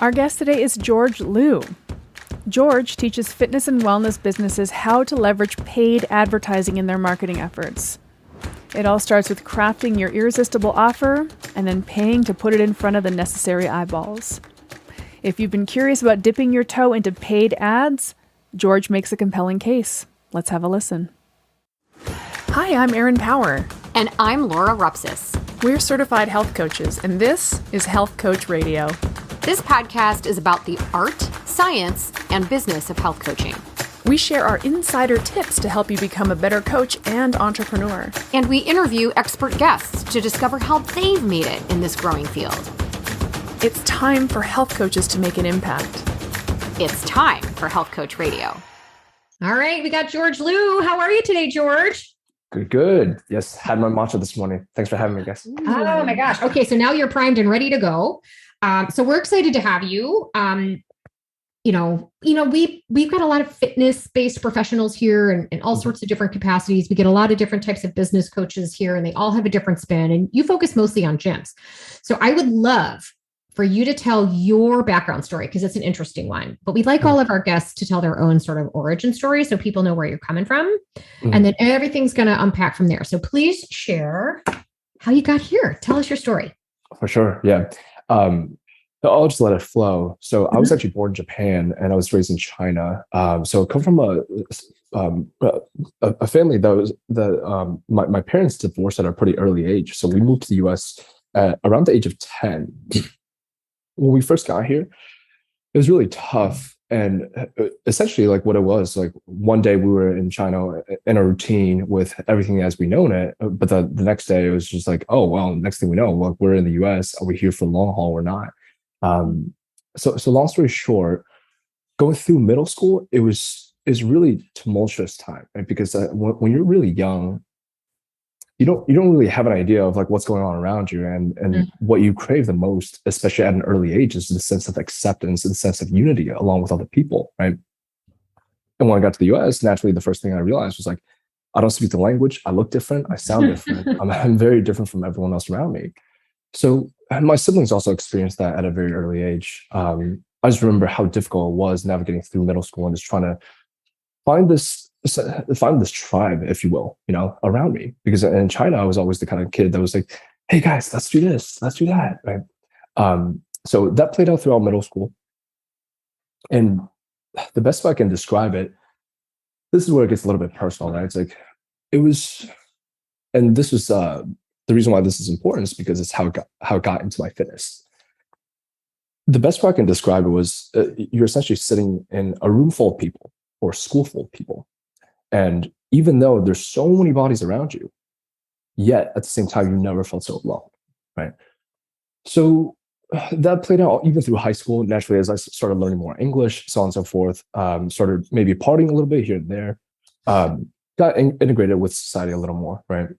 Our guest today is George Liu. George teaches fitness and wellness businesses how to leverage paid advertising in their marketing efforts. It all starts with crafting your irresistible offer and then paying to put it in front of the necessary eyeballs. If you've been curious about dipping your toe into paid ads, George makes a compelling case. Let's have a listen. Hi, I'm Erin Power. And I'm Laura Rupsis. We're certified health coaches, and this is Health Coach Radio. This podcast is about the art, science, and business of health coaching. We share our insider tips to help you become a better coach and entrepreneur. And we interview expert guests to discover how they've made it in this growing field. It's time for health coaches to make an impact. It's time for Health Coach Radio. All right, we got George Liu. How are you today, George? Good. Yes, had my matcha this morning. Thanks for having me, guys. Oh my gosh. Okay, so now you're primed and ready to go. So we're excited to have you. We've got a lot of fitness-based professionals here and all sorts of different capacities. We get a lot of different types of business coaches here, and they all have a different spin. And you focus mostly on gyms. So I would love for you to tell your background story because it's an interesting one. But we'd like all of our guests to tell their own sort of origin story so people know where you're coming from. Mm-hmm. And then everything's going to unpack from there. So please share how you got here. Tell us your story. For sure. Yeah. I'll just let it flow. So I was actually born in Japan and I was raised in China. So I come from a family my parents divorced at a pretty early age. So we moved to the US at around the age of 10. When we first got here, it was really tough. And essentially like what it was, like one day we were in China in a routine with everything as we known it. But the next day it was just like, oh, well, next thing we know, like we're in the US. Are we here for the long haul or not? So long story short, going through middle school, is really tumultuous time, right? Because when you're really young, you don't really have an idea of like what's going on around you, and what you crave the most, especially at an early age, is the sense of acceptance and the sense of unity along with other people, right? And when I got to the US, naturally, the first thing I realized was like, I don't speak the language, I look different, I sound different, I'm very different from everyone else around me. So, and my siblings also experienced that at a very early age. I just remember how difficult it was navigating through middle school and just trying to find this tribe, if you will, around me. Because in China, I was always the kind of kid that was like, hey guys, let's do this, let's do that, right? So that played out throughout middle school. And the best way I can describe it, this is where it gets a little bit personal, right? It's like, this was the reason why this is important is because it's how it got into my fitness. The best way I can describe it was you're essentially sitting in a room full of people or a school full of people. And even though there's so many bodies around you, yet at the same time, you never felt so alone, right? So that played out even through high school. Naturally, as I started learning more English, so on and so forth, started maybe partying a little bit here and there, got integrated with society a little more, right?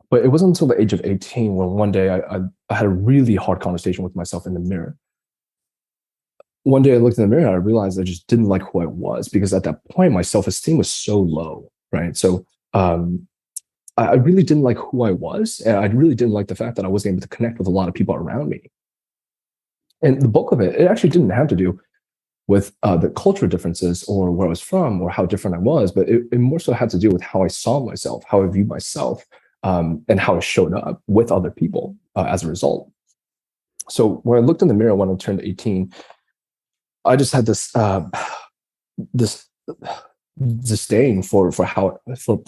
But it wasn't until the age of 18 when one day I had a really hard conversation with myself in the mirror. One day I looked in the mirror and I realized I just didn't like who I was, because at that point, my self-esteem was so low, right? So I really didn't like who I was. And I really didn't like the fact that I wasn't able to connect with a lot of people around me. And the bulk of it actually didn't have to do with the cultural differences or where I was from or how different I was, but it more so had to do with how I saw myself, how I viewed myself, and how I showed up with other people as a result. So when I looked in the mirror when I turned 18, I just had this disdain for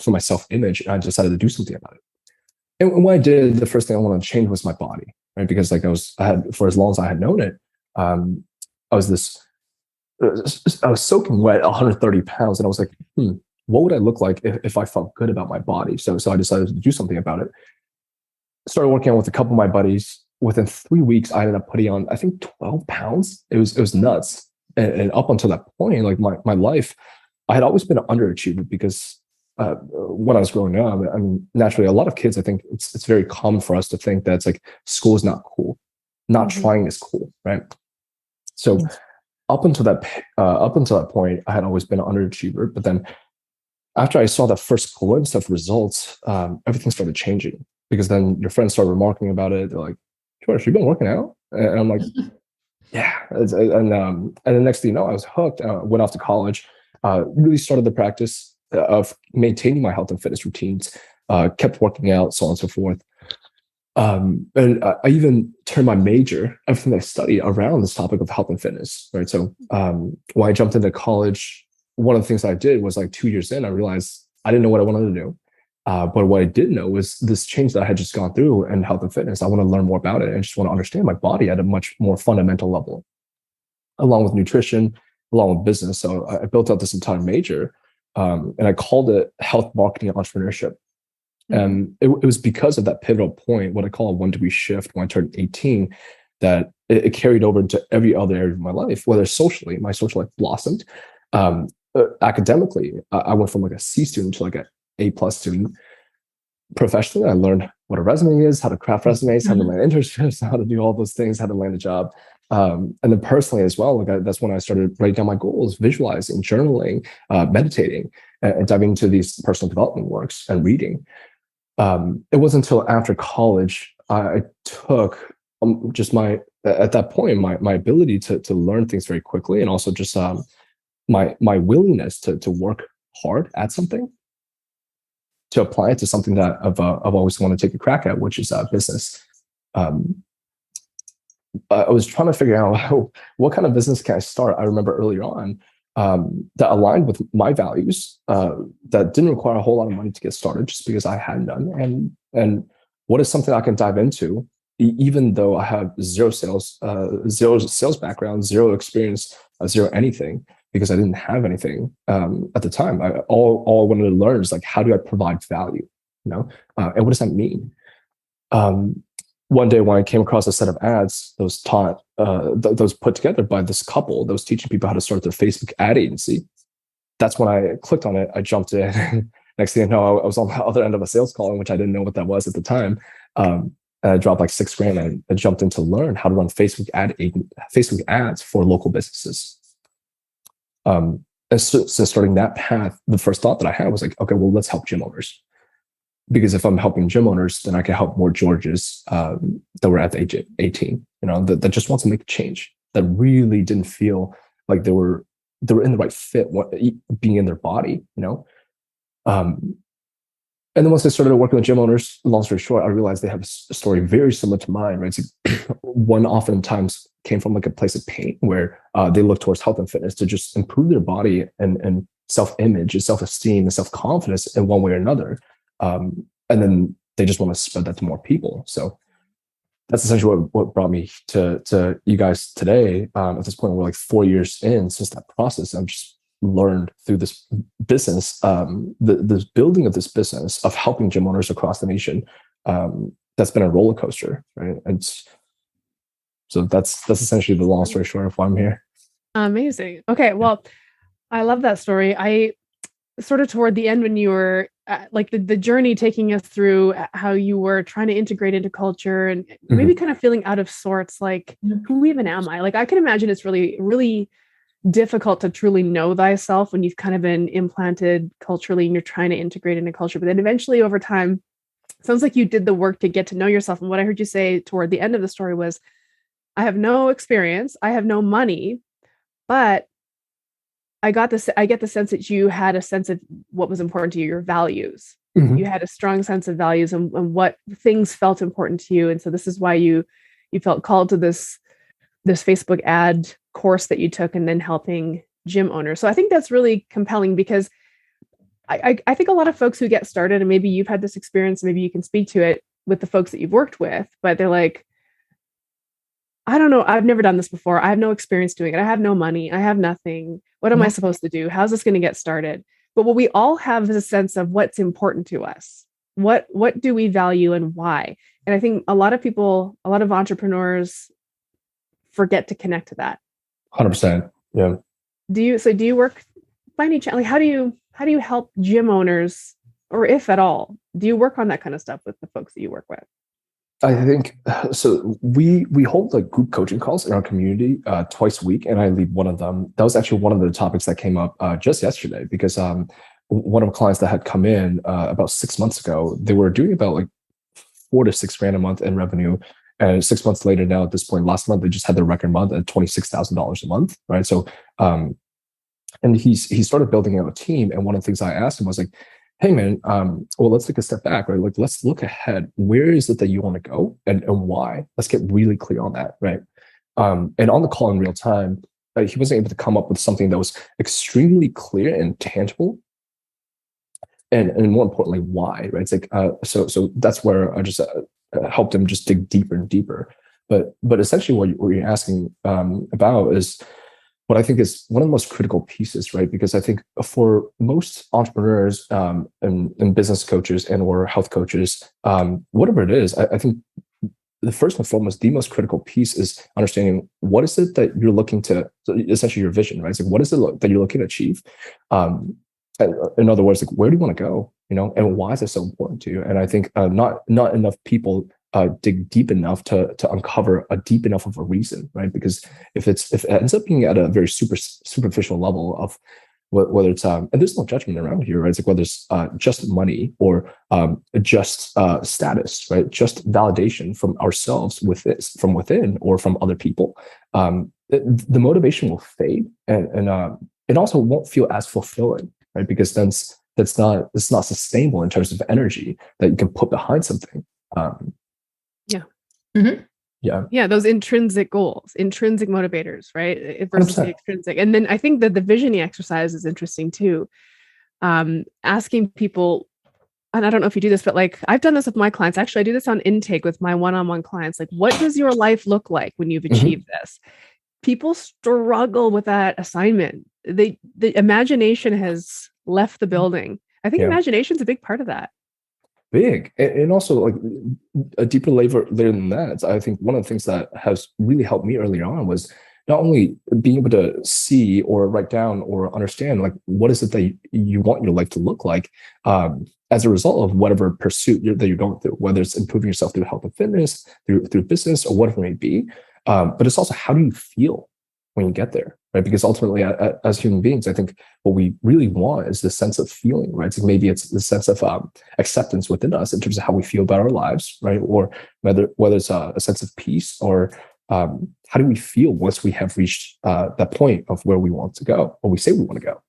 my self-image, and I decided to do something about it. And when I did, the first thing I wanted to change was my body, right? Because like I had for as long as I had known it, I was soaking wet, 130 pounds, and I was like, what would I look like if I felt good about my body? So I decided to do something about it. Started working out with a couple of my buddies. Within 3 weeks, I ended up putting on, I think, 12 pounds. It was nuts. And up until that point, like my life, I had always been an underachiever because when I was growing up, I mean, naturally, a lot of kids, I think it's very common for us to think that it's like school is not cool, not trying is cool, right? So up until that point, I had always been an underachiever. But then after I saw that first glimpse of results, everything started changing, because then your friends started remarking about it. They're like, George, you've been working out? And I'm like, Yeah, and the next thing you know, I was hooked. Went off to college, really started the practice of maintaining my health and fitness routines. Kept working out, so on and so forth. And I even turned my major, everything I studied, around this topic of health and fitness. Right. So when I jumped into college, one of the things I did was like 2 years in, I realized I didn't know what I wanted to do. But what I did know was this change that I had just gone through in health and fitness. I want to learn more about it and just want to understand my body at a much more fundamental level, along with nutrition, along with business. So I built out this entire major, and I called it health marketing and entrepreneurship. And it was because of that pivotal point, what I call a 1 degree shift when I turned 18, that it carried over into every other area of my life, whether socially, my social life blossomed. Academically, I went from like a C student to like an A+ student. Professionally, I learned what a resume is, how to craft resumes, how to land internships, how to do all those things, how to land a job. And then personally as well, that's when I started writing down my goals, visualizing, journaling, meditating, and diving into these personal development works and reading. It wasn't until after college I took just at that point my ability to learn things very quickly, and also just my willingness to work hard at something, to apply it to something that I've always wanted to take a crack at, which is business. I was trying to figure out what kind of business can I start. I remember earlier on that aligned with my values, that didn't require a whole lot of money to get started, just because I had none. And what is something I can dive into, even though I have zero sales background, zero experience, zero anything, because I didn't have anything at the time. All I wanted to learn is like, how do I provide value, and what does that mean? One day when I came across a set of ads that was those put together by this couple that was teaching people how to start their Facebook ad agency, that's when I clicked on it. I jumped in. Next thing I know, I was on the other end of a sales call, in which I didn't know what that was at the time. And I dropped like $6,000 and I jumped in to learn how to run Facebook ads for local businesses. And so starting that path, the first thought that I had was like, okay, well, let's help gym owners. Because if I'm helping gym owners, then I can help more Georges that were at the age of 18, that just want to make a change, that really didn't feel like they were in the right fit, being in their body, And then once I started working with gym owners, long story short, I realized they have a story very similar to mine, right? So one oftentimes came from like a place of pain, where they look towards health and fitness to just improve their body and self-image and self-esteem and self-confidence in one way or another. And then they just want to spread that to more people. So that's essentially what brought me to you guys today. At this point, we're like 4 years in since that process. I've just learned through this business, the building of this business of helping gym owners across the nation. That's been a roller coaster, right? And so that's essentially the long story short of why I'm here. Amazing. Okay, well, I love that story. I sort of toward the end, when you were like the journey taking us through how you were trying to integrate into culture and maybe kind of feeling out of sorts, like, who even am I? Like, I can imagine it's really, really difficult to truly know thyself when you've kind of been implanted culturally and you're trying to integrate into culture. But then eventually over time, it sounds like you did the work to get to know yourself. And what I heard you say toward the end of the story was, I have no experience, I have no money, but I get the sense that you had a sense of what was important to you, your values. You had a strong sense of values and what things felt important to you. And so this is why you felt called to this Facebook ad course that you took, and then helping gym owners. So I think that's really compelling, because I think a lot of folks who get started, and maybe you've had this experience, maybe you can speak to it with the folks that you've worked with, but they're like, I don't know, I've never done this before. I have no experience doing it. I have no money. I have nothing. What am I supposed to do? How's this going to get started? But what we all have is a sense of what's important to us. What do we value and why? And I think a lot of people, a lot of entrepreneurs forget to connect to that. 100%. Yeah. Do you work by any chance? Like, how do you help gym owners, or if at all, do you work on that kind of stuff with the folks that you work with? I think so. We hold like group coaching calls in our community twice a week, and I lead one of them. That was actually one of the topics that came up just yesterday, because one of the clients that had come in about 6 months ago, they were doing about like $4,000 to $6,000 a month in revenue, And 6 months later, now at this point, last month they just had their record month at $26,000 a month, right? So, and he started building out a team. And one of the things I asked him was like, hey man, well, let's take a step back, right? Like, let's look ahead. Where is it that you want to go, and why? Let's get really clear on that, right? And on the call in real time, he wasn't able to come up with something that was extremely clear and tangible, and more importantly, why, right? It's like, so that's where I just helped him just dig deeper and deeper. But essentially, what you're asking about is what I think is one of the most critical pieces, right? Because I think for most entrepreneurs and business coaches and or health coaches, whatever it is, I think the first and foremost, the most critical piece is understanding what is it that you're looking to, essentially your vision, right? It's like, what is it that you're looking to achieve? In other words, like, where do you want to go, and why is it so important to you? And I think not enough people dig deep enough to uncover a deep enough of a reason, right? Because if it ends up being at a very superficial level of whether it's and there's no judgment around here, right? It's like whether it's just money or just status, right? Just validation from ourselves from within or from other people, the motivation will fade, and it also won't feel as fulfilling, right? Because then it's not sustainable in terms of energy that you can put behind something. Yeah. Mm-hmm. Yeah, those intrinsic goals, intrinsic motivators, right? Versus the 100%. extrinsic. And then I think that the visioning exercise is interesting too. Asking people, and I don't know if you do this, but like I've done this with my clients. Actually, I do this on intake with my one-on-one clients. Like, what does your life look like when you've achieved this? People struggle with that assignment. The imagination has left the building. I think imagination is a big part of that. Big. And also, like, a deeper layer than that, I think one of the things that has really helped me earlier on was not only being able to see or write down or understand, like, what is it that you want your life to look like as a result of whatever pursuit that you're going through, whether it's improving yourself through health and fitness, through business, or whatever it may be. But it's also, how do you feel when you get there, right? Because ultimately, as human beings, I think what we really want is this sense of feeling, right? So maybe it's the sense of acceptance within us in terms of how we feel about our lives, right? Or whether it's a sense of peace, or how do we feel once we have reached that point of where we want to go, or we say we want to go,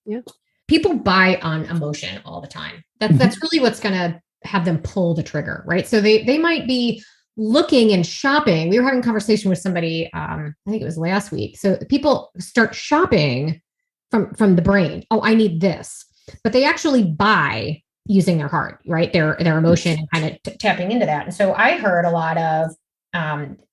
Yeah. People buy on emotion all the time. That's really what's going to have them pull the trigger, right? So they might be looking and shopping. We were having a conversation with somebody, I think it was last week. So people start shopping from the brain. Oh, I need this, but they actually buy using their heart, right? Their emotion, and kind of tapping into that. And so I heard a lot of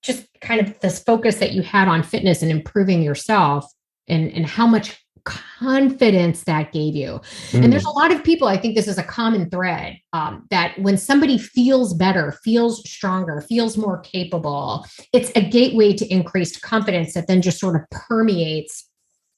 just kind of this focus that you had on fitness and improving yourself, and how much confidence that gave you. And there's a lot of people, I think this is a common thread, that when somebody feels better, feels stronger, feels more capable, it's a gateway to increased confidence that then just sort of permeates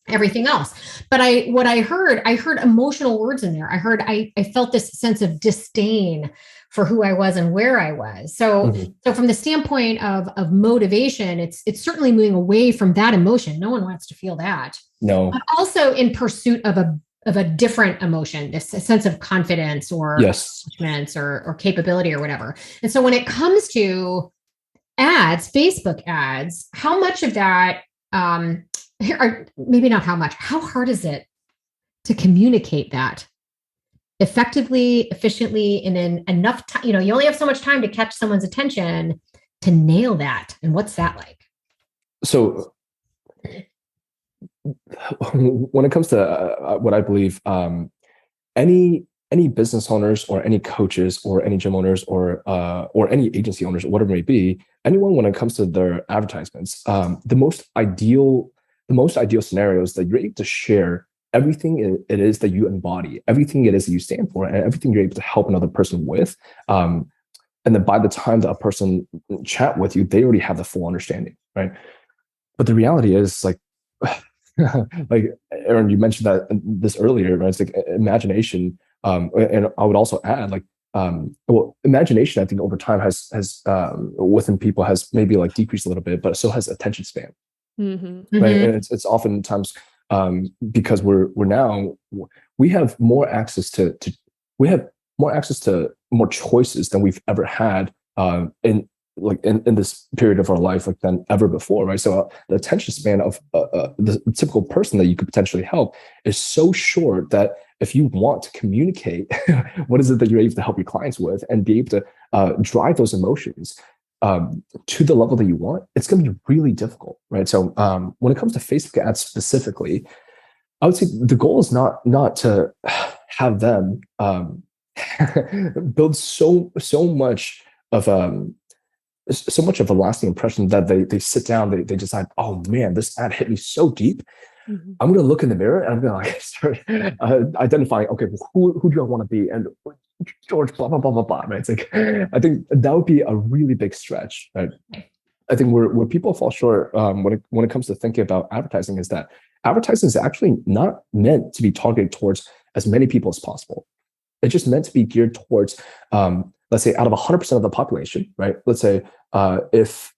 everything else. But I heard emotional words in there. I felt this sense of disdain for who I was and where I was. So from the standpoint of motivation, it's certainly moving away from that emotion. No one wants to feel that. No. But also in pursuit of a different emotion, this sense of confidence or accomplishments or capability or whatever. And so when it comes to ads, Facebook ads, how much of that, or maybe not how much, how hard is it to communicate that effectively, efficiently, and in enough time? You only have so much time to catch someone's attention to nail that. And what's that like? So when it comes to what I believe, any business owners or any coaches or any gym owners or any agency owners or whatever it may be, anyone, when it comes to their advertisements, the most ideal scenario is that you're able to share everything it is that you embody, everything it is that you stand for, and everything you're able to help another person with. And then by the time that a person chat with you, they already have the full understanding, right? But the reality is, like, like Aaron, you mentioned this earlier, right? It's like imagination, and I would also add, like, imagination, I think over time has within people has maybe like decreased a little bit, but so has attention span, right? And it's oftentimes because we have more access to more choices than we've ever had like in this period of our life like than ever before, right? So the attention span of the typical person that you could potentially help is so short that if you want to communicate what is it that you're able to help your clients with and be able to drive those emotions to the level that you want, it's going to be really difficult, right? So when it comes to Facebook ads specifically, I would say the goal is not to have them build so much of so much of a lasting impression that they sit down, they decide, oh man, this ad hit me so deep. Mm-hmm. I'm going to look in the mirror and I'm going to like start identifying, okay, well, who do I want to be? And George, blah, blah, blah, blah, blah. Right? It's like, I think that would be a really big stretch. Right? I think where people fall short when it comes to thinking about advertising is that advertising is actually not meant to be targeted towards as many people as possible. It's just meant to be geared towards, let's say, out of 100% of the population, right? Let's say if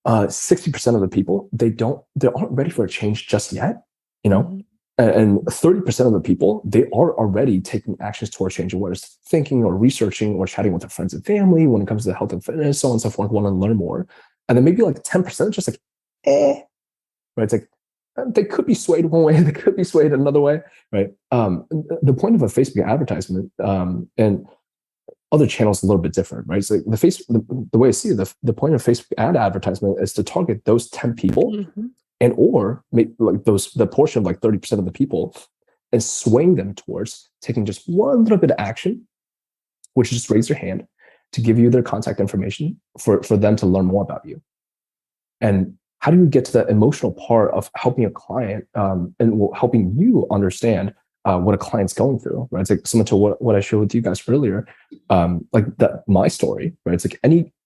60% of the people they aren't ready for a change just yet, you know, Mm-hmm. and 30% of the people they are already taking actions towards changing, whether it's thinking or researching or chatting with their friends and family when it comes to health and fitness, so on and so forth, want to learn more, and then maybe like 10% just like, right? It's like they could be swayed one way, they could be swayed another way, right? The point of a Facebook advertisement and other channels a little bit different, right? So the way I see it, the point of Facebook ad advertisement is to target those 10 people, Mm-hmm. and or make like the portion of like 30% of the people, and swaying them towards taking just one little bit of action, which is just raise your hand to give you their contact information for them to learn more about you. And how do you get to the emotional part of helping a client and helping you understand what a client's going through, right? It's like similar to what I shared with you guys earlier, like my story, right? It's like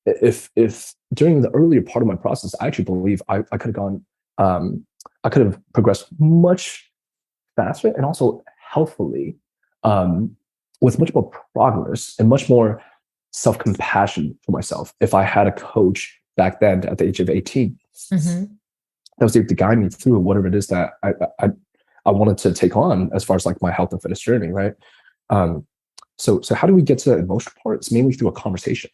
if during the earlier part of my process, I actually believe I could have gone, I could have progressed much faster and also healthfully, with much more progress and much more self-compassion for myself if I had a coach back then at the age of 18 Mm-hmm. that was able to guide me through whatever it is that I wanted to take on as far as like my health and fitness journey, right? So how do we get to the emotional part? It's mainly through a conversation,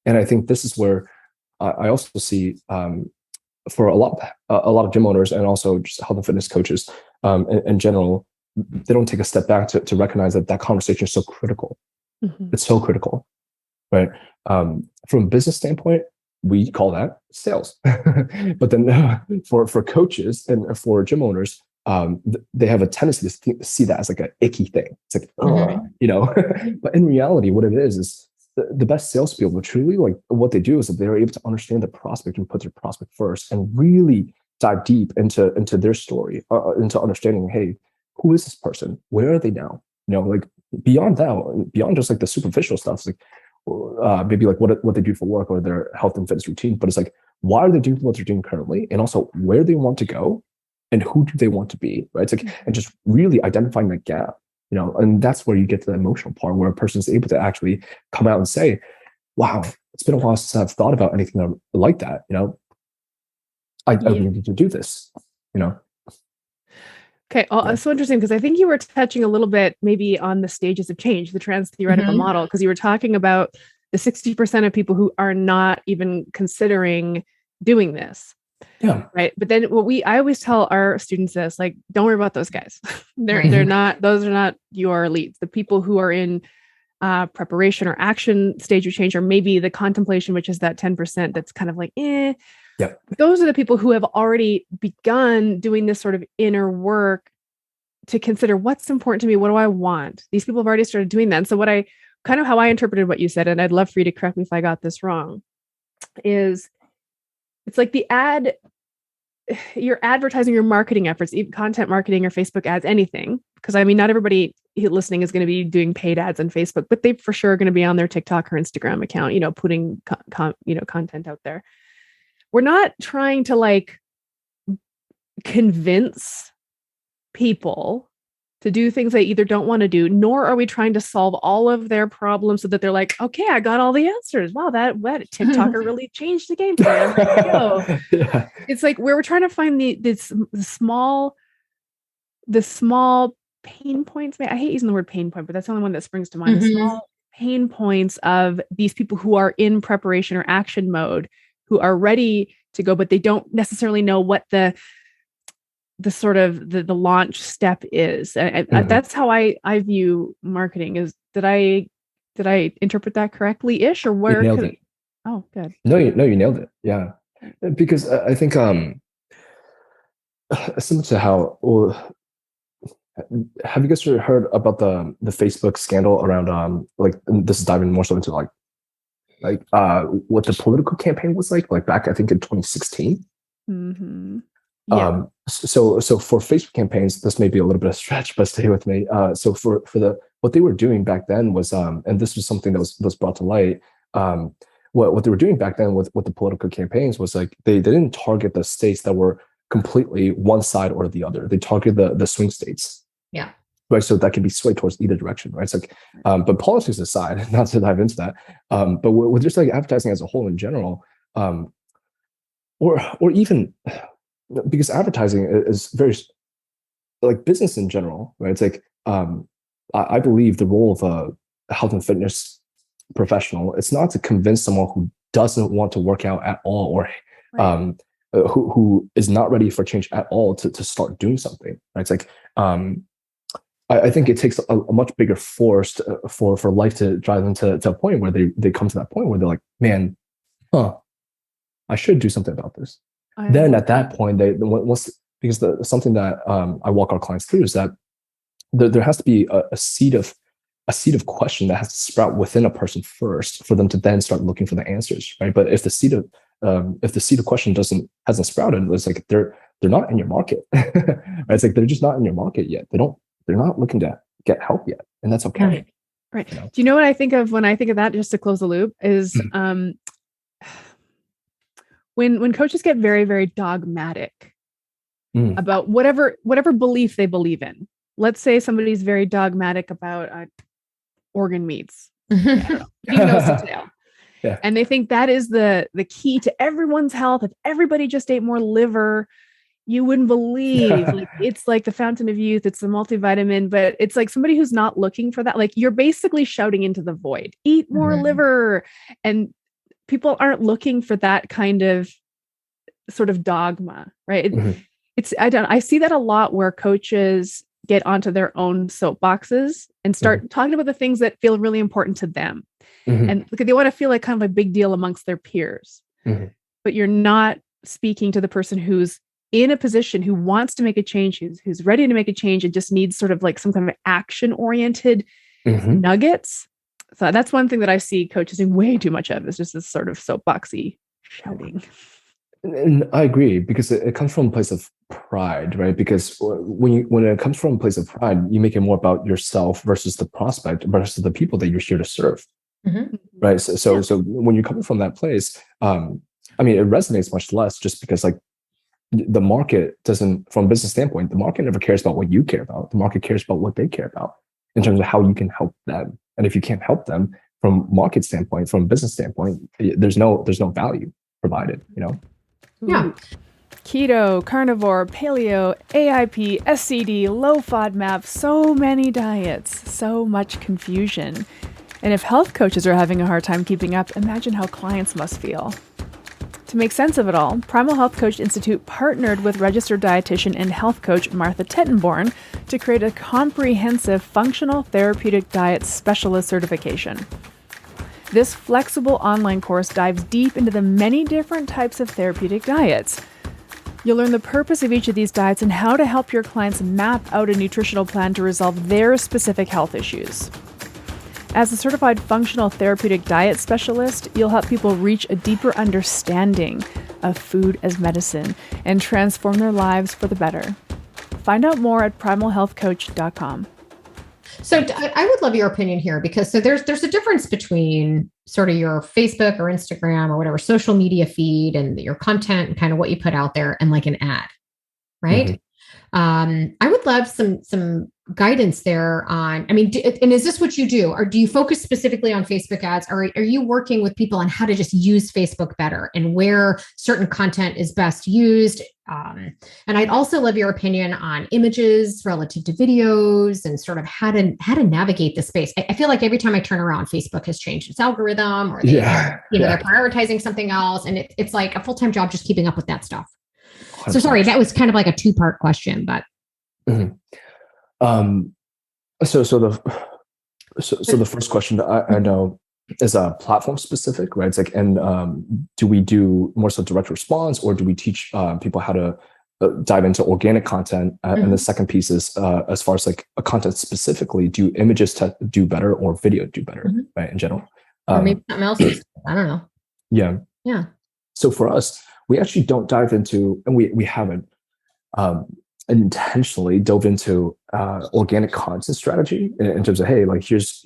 and I think this is where I also see for a lot of gym owners and also just health and fitness coaches in general, they don't take a step back to recognize that conversation is so critical. Mm-hmm. It's so critical, right? From a business standpoint, we call that sales. But then for coaches and for gym owners, they have a tendency to see that as like an icky thing. It's like, you know, but in reality, what it is the best salespeople truly, like what they do is that they're able to understand the prospect and put their prospect first and really dive deep into their story, into understanding, hey, who is this person? Where are they now? You know, like beyond that, beyond just like the superficial stuff, it's like maybe like what they do for work or their health and fitness routine, but it's like, why are they doing what they're doing currently, and also where they want to go and who do they want to be, right? It's like, and just really identifying that gap, you know, and that's where you get to the emotional part where a person is able to actually come out and say, wow, it's been a while since I've thought about anything like that, you know, I really need to do this, you know. Okay, well, it's so interesting because I think you were touching a little bit maybe on the stages of change, the trans-theoretical model, because you were talking about the 60% of people who are not even considering doing this. Yeah. Right. But then I always tell our students this, like, don't worry about those guys. They're not, those are not your leads. The people who are in preparation or action stage of change, or maybe the contemplation, which is that 10% that's kind of like, Yeah. Those are the people who have already begun doing this sort of inner work to consider what's important to me. What do I want? These people have already started doing that. And so how I interpreted what you said, and I'd love for you to correct me if I got this wrong, is it's like you're advertising your marketing efforts, even content marketing or Facebook ads, anything. Because I mean, not everybody listening is going to be doing paid ads on Facebook, but they for sure are going to be on their TikTok or Instagram account, you know, putting content out there. We're not trying to like convince people to do things they either don't want to do, nor are we trying to solve all of their problems so that they're like, okay, I got all the answers. Wow, that TikToker really changed the game plan. Yeah. It's like we're trying to find the small pain points. I hate using the word pain point, but that's the only one that springs to mind. The small pain points of these people who are in preparation or action mode, who are ready to go, but they don't necessarily know what the sort of the launch step is. And that's how I view marketing. Is did I interpret that correctly ish, or where? You nailed it. Oh, good. No, you nailed it. Yeah, because I think similar to how. Well, have you guys heard about the Facebook scandal around like, this is diving more so into like what the political campaign was like back, I think, in 2016. Mm-hmm. Yeah. So for Facebook campaigns, this may be a little bit of a stretch, but stay with me. So for what they were doing back then was, and this was something that was brought to light. What they were doing back then with the political campaigns was like they didn't target the states that were completely one side or the other. They targeted the swing states. Yeah. Right. So that can be swayed towards either direction. Right. It's like, but politics aside, not to dive into that, but with just like advertising as a whole in general, or even because advertising is very like business in general, right? It's like, I believe the role of a health and fitness professional, it's not to convince someone who doesn't want to work out at all, or right. Who is not ready for change at all to start doing something. Right? It's like, I think it takes a much bigger force for life to drive them to a point where they come to that point where they're like, man, I should do something about this. Then at that point, because something that I walk our clients through is that there has to be a seed of question that has to sprout within a person first for them to then start looking for the answers, right? But if the seed of question hasn't sprouted, it's like they're not in your market, right? It's like they're just not in your market yet. They're not looking to get help yet, and that's okay. Right. You know? Do you know what I think of when I think of that? Just to close the loop is. When coaches get very, very dogmatic about whatever belief they believe in. Let's say somebody's very dogmatic about organ meats. Yeah, and they think that is the key to everyone's health. If everybody just ate more liver, you wouldn't believe. Like, it's like the fountain of youth. It's the multivitamin, but it's like somebody who's not looking for that. Like, you're basically shouting into the void, eat more liver. And people aren't looking for that kind of sort of dogma, right? I see that a lot where coaches get onto their own soapboxes and start talking about the things that feel really important to them. And they want to feel like kind of a big deal amongst their peers, but you're not speaking to the person who's in a position, who wants to make a change, who's ready to make a change, and just needs sort of like some kind of action oriented nuggets. So that's one thing that I see coaches doing way too much of, is just this sort of soapboxy shouting. And I agree, because it comes from a place of pride, right? Because when it comes from a place of pride, you make it more about yourself versus the prospect versus the people that you're here to serve, right? So when you're coming from that place, I mean, it resonates much less, just because like the market doesn't, from a business standpoint, the market never cares about what you care about. The market cares about what they care about in terms of how you can help them. And if you can't help them from market standpoint, from business standpoint, there's no value provided, you know? Yeah. Keto, carnivore, paleo, AIP, SCD, low FODMAP, so many diets, so much confusion. And if health coaches are having a hard time keeping up, imagine how clients must feel. To make sense of it all, Primal Health Coach Institute partnered with registered dietitian and health coach Martha Tettenborn to create a comprehensive functional therapeutic diet specialist certification. This flexible online course dives deep into the many different types of therapeutic diets. You'll learn the purpose of each of these diets and how to help your clients map out a nutritional plan to resolve their specific health issues. As a certified functional therapeutic diet specialist, you'll help people reach a deeper understanding of food as medicine and transform their lives for the better. Find out more at primalhealthcoach.com. So I would love your opinion here, because there's a difference between sort of your Facebook or Instagram or whatever social media feed and your content and kind of what you put out there, and like an ad, right? I would love some guidance there on, I mean, and is this what you do? Or do you focus specifically on Facebook ads? Or are you working with people on how to just use Facebook better and where certain content is best used? And I'd also love your opinion on images relative to videos and sort of how to navigate the space. I feel like every time I turn around, Facebook has changed its algorithm, or they're prioritizing something else. And it's like a full-time job just keeping up with that stuff. 100%. So sorry, that was kind of like a two-part question, but. Mm-hmm. So the first question I know is platform specific, right? It's like, and do we do more so direct response, or do we teach people how to dive into organic content? And the second piece is as far as like a content specifically, do images do better or video do better, right? In general, or maybe something else. I don't know. Yeah. So for us, we actually don't dive into, and we haven't intentionally dove into organic content strategy in terms of, hey, like here's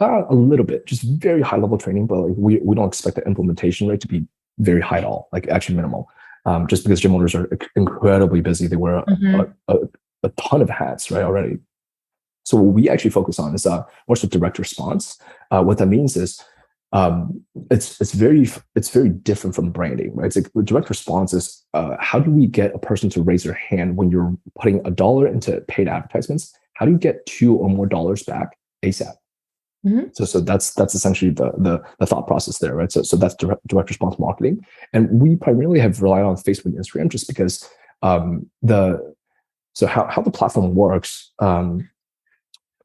a little bit, just very high level training, but like we don't expect the implementation rate to be very high at all, like actually minimal. Just because gym owners are incredibly busy, they wear a ton of hats, right, already. So what we actually focus on is more so direct response. What that means is it's very different from branding, right? It's like direct response is how do we get a person to raise their hand when you're putting $1 into paid advertisements? How do you get $2 or more back ASAP? So that's essentially the thought process there, right? So that's direct response marketing, and we primarily have relied on Facebook and Instagram just because how the platform works.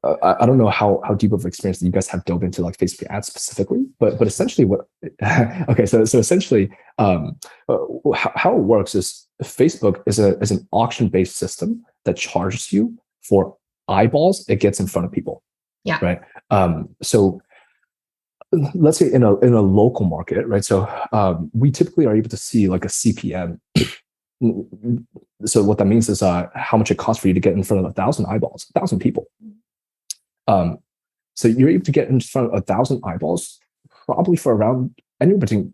I don't know how deep of experience that you guys have dove into like Facebook ads specifically, but essentially so essentially how it works is Facebook is an auction based system that charges you for eyeballs it gets in front of people. Yeah. Right. So let's say in a local market, right? So we typically are able to see like a CPM. So what that means is how much it costs for you to get in front of 1,000 eyeballs, 1,000 people. So you're able to get in front of 1,000 eyeballs, probably for around anywhere between,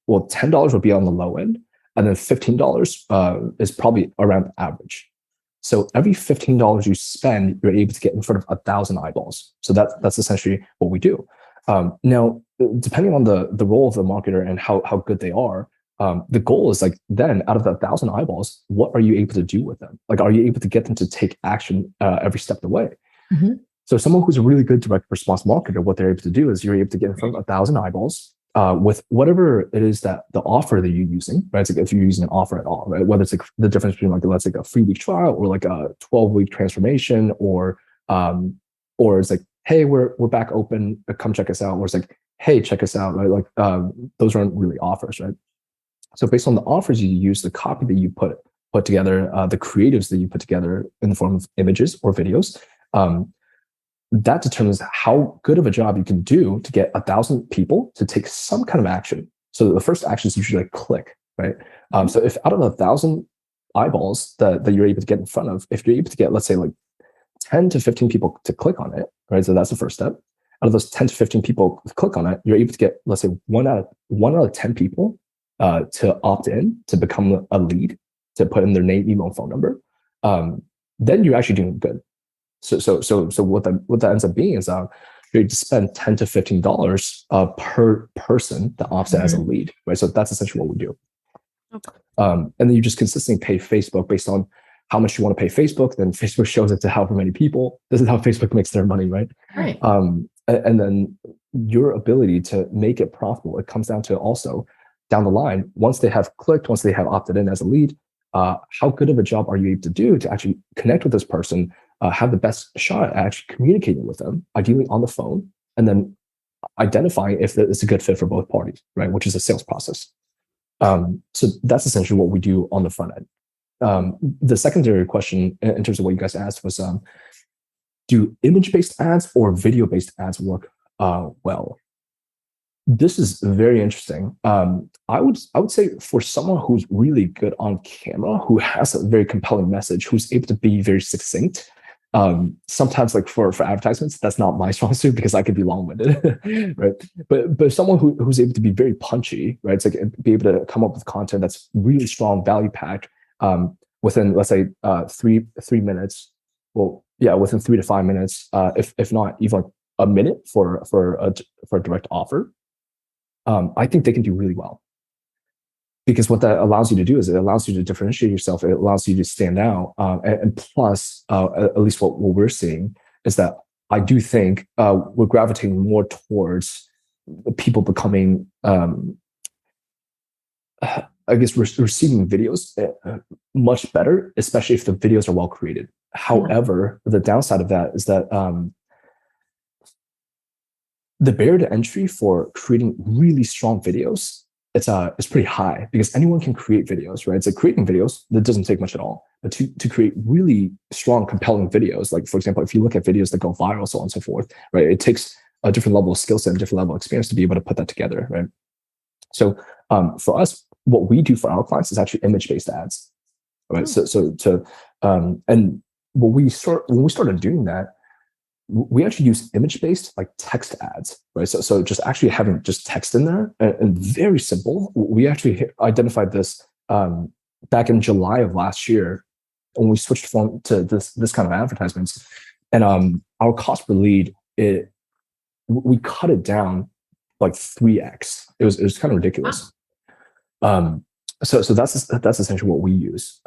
well, $10 would be on the low end, and then $15 is probably around average. So every $15 you spend, you're able to get in front of 1,000 eyeballs. So that's essentially what we do. Now, depending on the role of the marketer and how good they are, the goal is like, then out of the 1,000 eyeballs, what are you able to do with them? Like, are you able to get them to take action every step of the way? So someone who's a really good direct response marketer, what they're able to do is you're able to get in front of 1,000 eyeballs with whatever it is that the offer that you're using, right? So if you're using an offer at all, right? Whether it's like the difference between like, let's say a 3-week trial or like a 12-week transformation, or it's like, hey, we're back open, come check us out. Or it's like, hey, check us out, right? Like those aren't really offers, right? So based on the offers you use, the copy that you put together, the creatives that you put together in the form of images or videos, that determines how good of a job you can do to get 1,000 people to take some kind of action. So the first action is usually like click, right? So if out of 1,000 eyeballs that you're able to get in front of, if you're able to get, let's say like 10 to 15 people to click on it, right? So that's the first step. Out of those 10 to 15 people to click on it, you're able to get, let's say one out of 10 people to opt in to become a lead, to put in their name, email, and phone number. Then you're actually doing good. So what that ends up being is you need to spend $10 to $15 per person that opts in as a lead, right? So that's essentially what we do. Okay. And then you just consistently pay Facebook based on how much you want to pay Facebook. Then Facebook shows it to however many people. This is how Facebook makes their money, right? Right. And then your ability to make it profitable, it comes down to also down the line, once they have clicked, once they have opted in as a lead, how good of a job are you able to do to actually connect with this person, have the best shot at actually communicating with them, ideally on the phone, and then identifying if it's a good fit for both parties, right? Which is a sales process. So that's essentially what we do on the front end. The secondary question in terms of what you guys asked was, do image-based ads or video-based ads work well? This is very interesting. I would say for someone who's really good on camera, who has a very compelling message, who's able to be very succinct. Sometimes like for advertisements, that's not my strong suit because I could be long-winded, right? But someone who's able to be very punchy, right? It's like be able to come up with content that's really strong, value packed, within, let's say, 3 minutes. Well, Yeah, within 3 to 5 minutes, if not even like a minute for a direct offer, I think they can do really well. Because what that allows you to do is it allows you to differentiate yourself. It allows you to stand out. And plus, at least what we're seeing is that I do think we're gravitating more towards people becoming, I guess, receiving videos much better, especially if the videos are well created. However, the downside of that is that the barrier to entry for creating really strong videos, it's pretty high because anyone can create videos, right? It's like creating videos that doesn't take much at all. But to create really strong, compelling videos, like for example, if you look at videos that go viral, so on and so forth, right? It takes a different level of skill set, and different level of experience to be able to put that together, right? So for us, what we do for our clients is actually image-based ads, right? And when we started doing that, we actually use image-based like text ads, right? So just actually having just text in there and very simple. We actually identified this back in July of last year when we switched to this kind of advertisements, and our cost per lead, we cut it down like 3x. It was kind of ridiculous. So that's essentially what we use.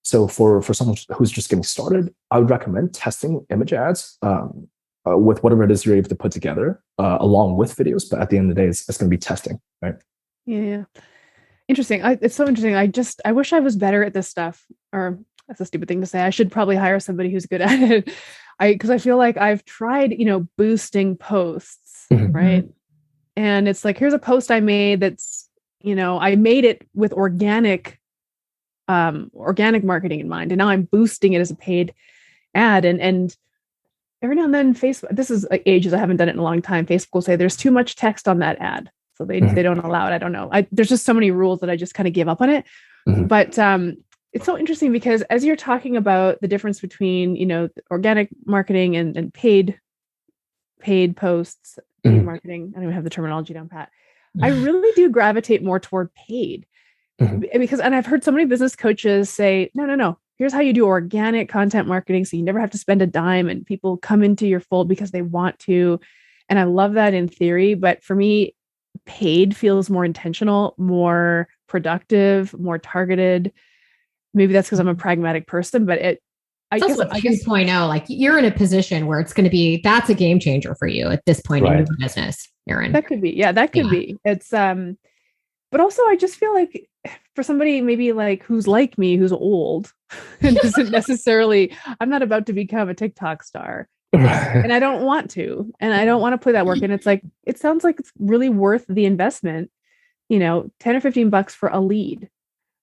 So for someone who's just getting started, I would recommend testing image ads with whatever it is you're able to put together along with videos. But at the end of the day, it's going to be testing, right? Yeah. Interesting. It's so interesting. I wish I was better at this stuff, or that's a stupid thing to say. I should probably hire somebody who's good at it. Because I feel like I've tried, boosting posts, right? And it's like, here's a post I made that's, I made it with organic marketing in mind, and now I'm boosting it as a paid ad. And every now and then Facebook, this is ages, I haven't done it in a long time, Facebook will say there's too much text on that ad, so they don't allow it. I don't know. There's just so many rules that I just kind of give up on it. But it's so interesting because as you're talking about the difference between organic marketing and paid posts, paid marketing, I don't even have the terminology down pat. I really do gravitate more toward paid. Because, and I've heard so many business coaches say, no, here's how you do organic content marketing. So you never have to spend a dime and people come into your fold because they want to. And I love that in theory. But for me, paid feels more intentional, more productive, more targeted. Maybe that's because I'm a pragmatic person, but I guess 2.0, like you're in a position where that's a game changer for you at this point in your business, Erin. That could be. Yeah, that could be. It's, but also I just feel like for somebody maybe like who's like me, who's old and doesn't necessarily, I'm not about to become a TikTok star, and I don't want to, and I don't want to put that work. And it's like, it sounds like it's really worth the investment, 10 or $15 for a lead,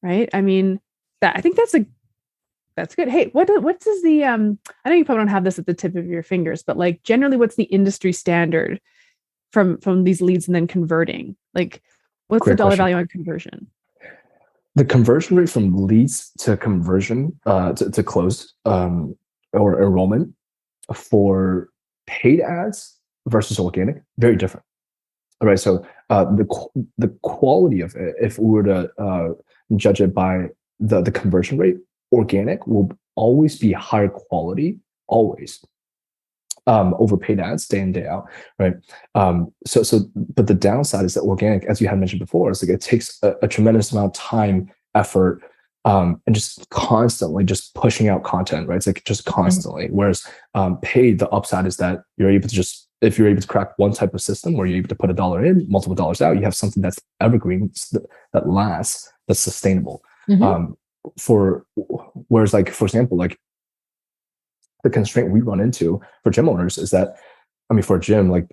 right? I mean, I think that's good. Hey, what is the, I know you probably don't have this at the tip of your fingers, but like generally what's the industry standard from these leads and then converting? Like, what's the dollar value on conversion? The conversion rate from leads to conversion to close or enrollment for paid ads versus organic, very different. All right. So the quality of it, if we were to judge it by the conversion rate, organic will always be higher quality, always. Over paid ads day in, day out, right? But the downside is that organic, as you had mentioned before, is like it takes a tremendous amount of time, effort, and just constantly just pushing out content, right? It's like just constantly. Whereas paid, the upside is that you're able to if you're able to crack one type of system where you're able to put $1 in, multiple dollars out, you have something that's evergreen, that lasts, that's sustainable. Whereas like, for example, like the constraint we run into for gym owners is that, I mean, for a gym, like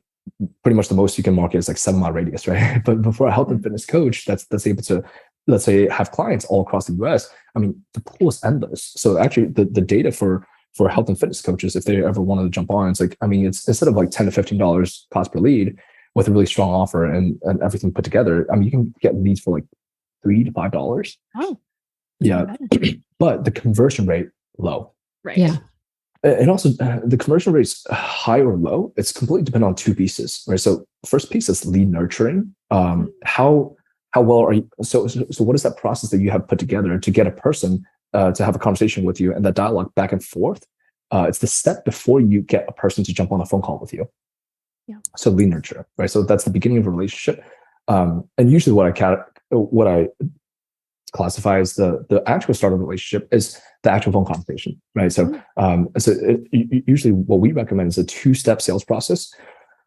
pretty much the most you can market is like 7-mile radius, right? But for a health and fitness coach that's able to, let's say, have clients all across the US, I mean, the pool is endless. So actually the data for health and fitness coaches, if they ever wanted to jump on, it's like, I mean, it's instead of like $10 to $15 cost per lead with a really strong offer and everything put together, I mean, you can get leads for like $3 to $5. Oh, yeah. But the conversion rate, low. Right. Yeah. And also the conversion rate's high or low. It's completely dependent on two pieces, right? So first piece is lead nurturing. How well are you? So what is that process that you have put together to get a person to have a conversation with you and that dialogue back and forth It's the step before you get a person to jump on a phone call with you. Yeah. So lead nurture, right? So that's the beginning of a relationship. And usually what I classify as the actual start of a relationship is the actual phone conversation, right? So, usually what we recommend is a 2-step sales process,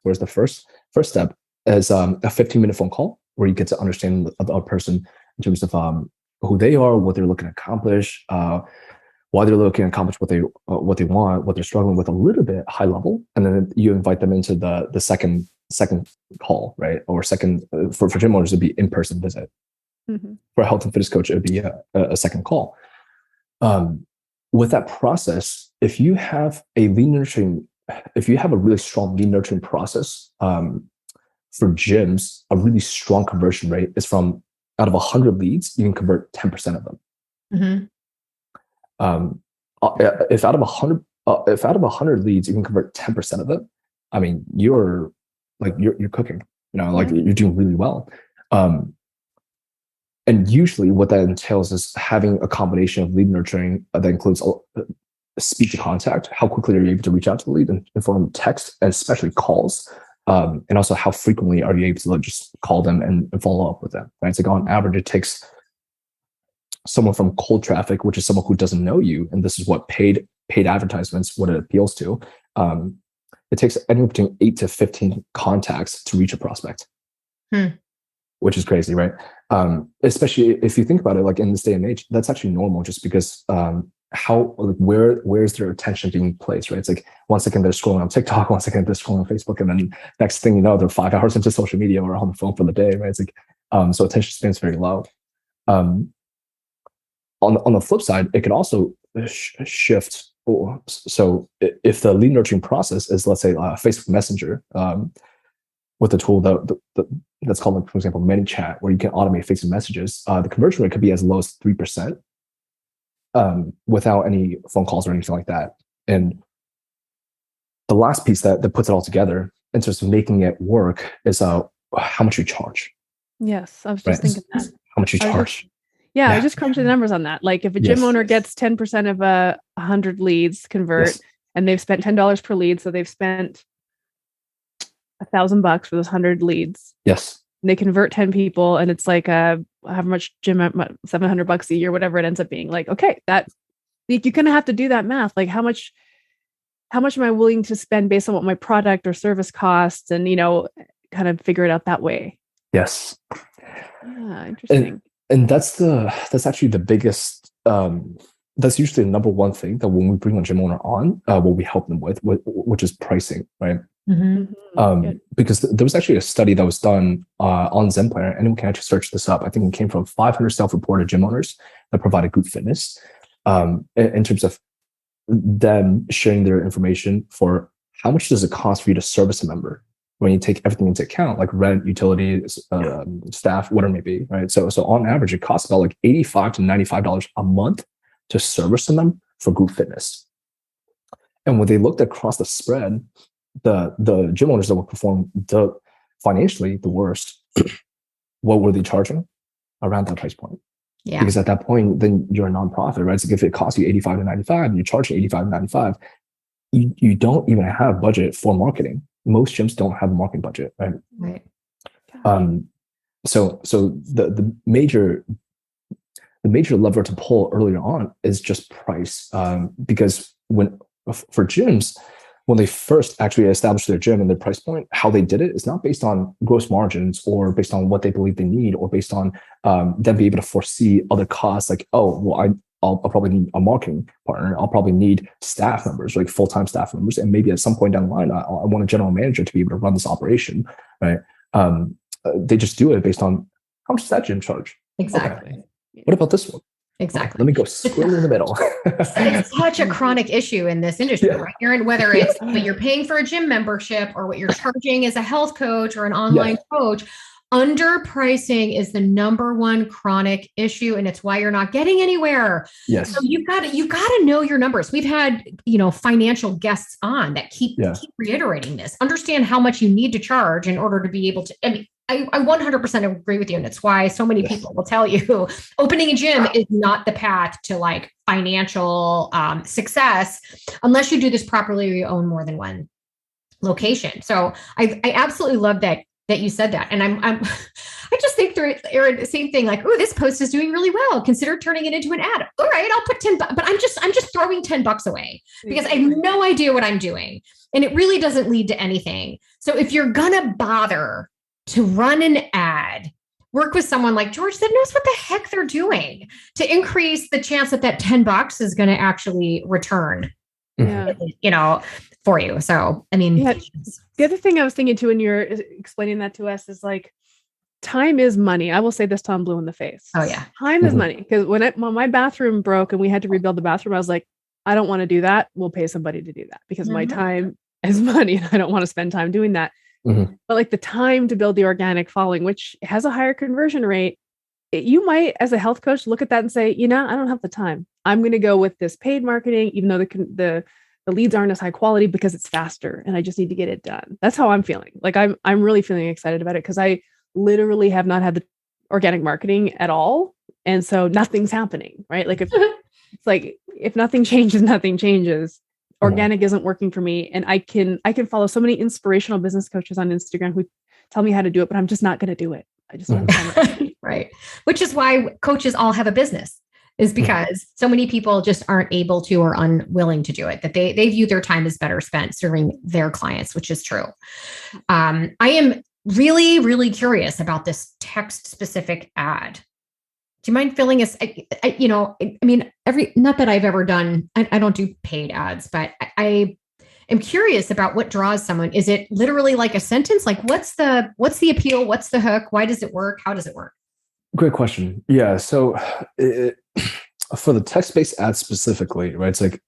whereas the first step is a 15-minute phone call where you get to understand a person in terms of who they are, what they're looking to accomplish, why they're looking to accomplish what they want, what they're struggling with a little bit high level, and then you invite them into the second call, right? Or second for gym owners, it'd be in-person visit. Mm-hmm. For a health and fitness coach, it would be a second call. With that process, if you have a really strong lead nurturing process, for gyms, a really strong conversion rate is from out of 100 leads, you can convert 10% of them. Mm-hmm. If out of 100 leads, you can convert 10% of them, I mean, you're cooking, like you're doing really well. And usually what that entails is having a combination of lead nurturing that includes speed to contact, how quickly are you able to reach out to the lead in form of text, and especially calls, and also how frequently are you able to just call them and follow up with them, right? It's like on average, it takes someone from cold traffic, which is someone who doesn't know you, and this is what paid advertisements, what it appeals to. It takes anywhere between 8 to 15 contacts to reach a prospect, which is crazy, right? Especially if you think about it, like in this day and age, that's actually normal, just because where's their attention being placed, right? It's like 1 second they're scrolling on TikTok, 1 second they're scrolling on Facebook, and then next thing you know, they're 5 hours into social media or on the phone for the day, right? It's like so attention span is very low. On the flip side, it can also shift. So if the lead nurturing process is, let's say, Facebook Messenger, with a tool that's called, like, for example, ManyChat, where you can automate Facebook messages, the conversion rate could be as low as 3%, without any phone calls or anything like that. And the last piece that puts it all together in terms of making it work is how much you charge. Yes, I was just thinking that. How much you charge. I just crunched the numbers on that. Like if a gym owner gets 10% of 100 leads convert, and they've spent $10 per lead, so they've spent $1,000 for those 100 leads. Yes. And they convert 10 people, and it's like how much gym, $700 a year, whatever it ends up being. Like, okay, that you're gonna have to do that math. Like how much am I willing to spend based on what my product or service costs, and kind of figure it out that way. Yes. Yeah, interesting. And that's actually the biggest, that's usually the number one thing that when we bring a gym owner on, what we help them with, which is pricing, right? Mm-hmm. Because there was actually a study that was done on Zen Planner. Anyone can actually search this up. I think it came from 500 self-reported gym owners that provided group fitness, in terms of them sharing their information for how much does it cost for you to service a member when you take everything into account, like rent, utilities, staff, whatever it may be, right? So on average, it costs about like $85 to $95 a month to service them for group fitness. And when they looked across the spread, the gym owners that would perform financially the worst, what were they charging? Around that price point. Yeah. Because at that point, then you're a nonprofit, right? So if it costs you $85 to $95 and you're charging $85 to $95, you don't even have budget for marketing. Most gyms don't have a marketing budget, right? Right. So the major lever to pull earlier on is just price, because for gyms, when they first actually established their gym and their price point, how they did it is not based on gross margins or based on what they believe they need or based on them being able to foresee other costs, like, oh, well, I'll probably need a marketing partner. I'll probably need staff members, like full-time staff members. And maybe at some point down the line, I want a general manager to be able to run this operation, right? They just do it based on how much does that gym charge? Exactly. Okay. What about this one? Exactly. Let me go square in the middle. It's such a chronic issue in this industry, right? Whether it's what you're paying for a gym membership or what you're charging as a health coach or an online coach, Underpricing is the number one chronic issue, and it's why you're not getting anywhere. Yes. So you've got to know your numbers. We've had, financial guests on that keep reiterating this. Understand how much you need to charge in order to be able to. I 100% agree with you, and it's why so many people will tell you opening a gym is not the path to like financial success unless you do this properly or you own more than one location. So I absolutely love that you said that. And I just think through it, Erin, the same thing, like, oh, this post is doing really well. Consider turning it into an ad. All right, I'll put 10 bucks, but I'm just throwing $10 away because I have no idea what I'm doing. And it really doesn't lead to anything. So if you're gonna bother to run an ad, work with someone like George that knows what the heck they're doing to increase the chance that $10 is going to actually return, for you. So, I mean, the other thing I was thinking too, when you're explaining that to us is like, time is money. I will say this till I'm blue in the face. Oh yeah. Time is money. Because when my bathroom broke and we had to rebuild the bathroom, I was like, I don't want to do that. We'll pay somebody to do that because my time is money and I don't want to spend time doing that. But like the time to build the organic following, which has a higher conversion rate, you might, as a health coach, look at that and say, I don't have the time. I'm going to go with this paid marketing, even though the leads aren't as high quality because it's faster and I just need to get it done. That's how I'm feeling. Like I'm really feeling excited about it because I literally have not had the organic marketing at all. And so nothing's happening, right? Like if nothing changes, nothing changes. Organic isn't working for me. And I can follow so many inspirational business coaches on Instagram who tell me how to do it, but I'm just not going to do it. I just don't it. Right. Which is why coaches all have a business, is because so many people just aren't able to or unwilling to do it, that they view their time as better spent serving their clients, which is true. I am really, really curious about this text specific ad. Do you mind filling us? Not that I've ever done, I don't do paid ads, but I am curious about what draws someone. Is it literally like a sentence? Like what's the appeal? What's the hook? Why does it work? How does it work? Great question. Yeah. So for the text-based ads specifically, right? It's like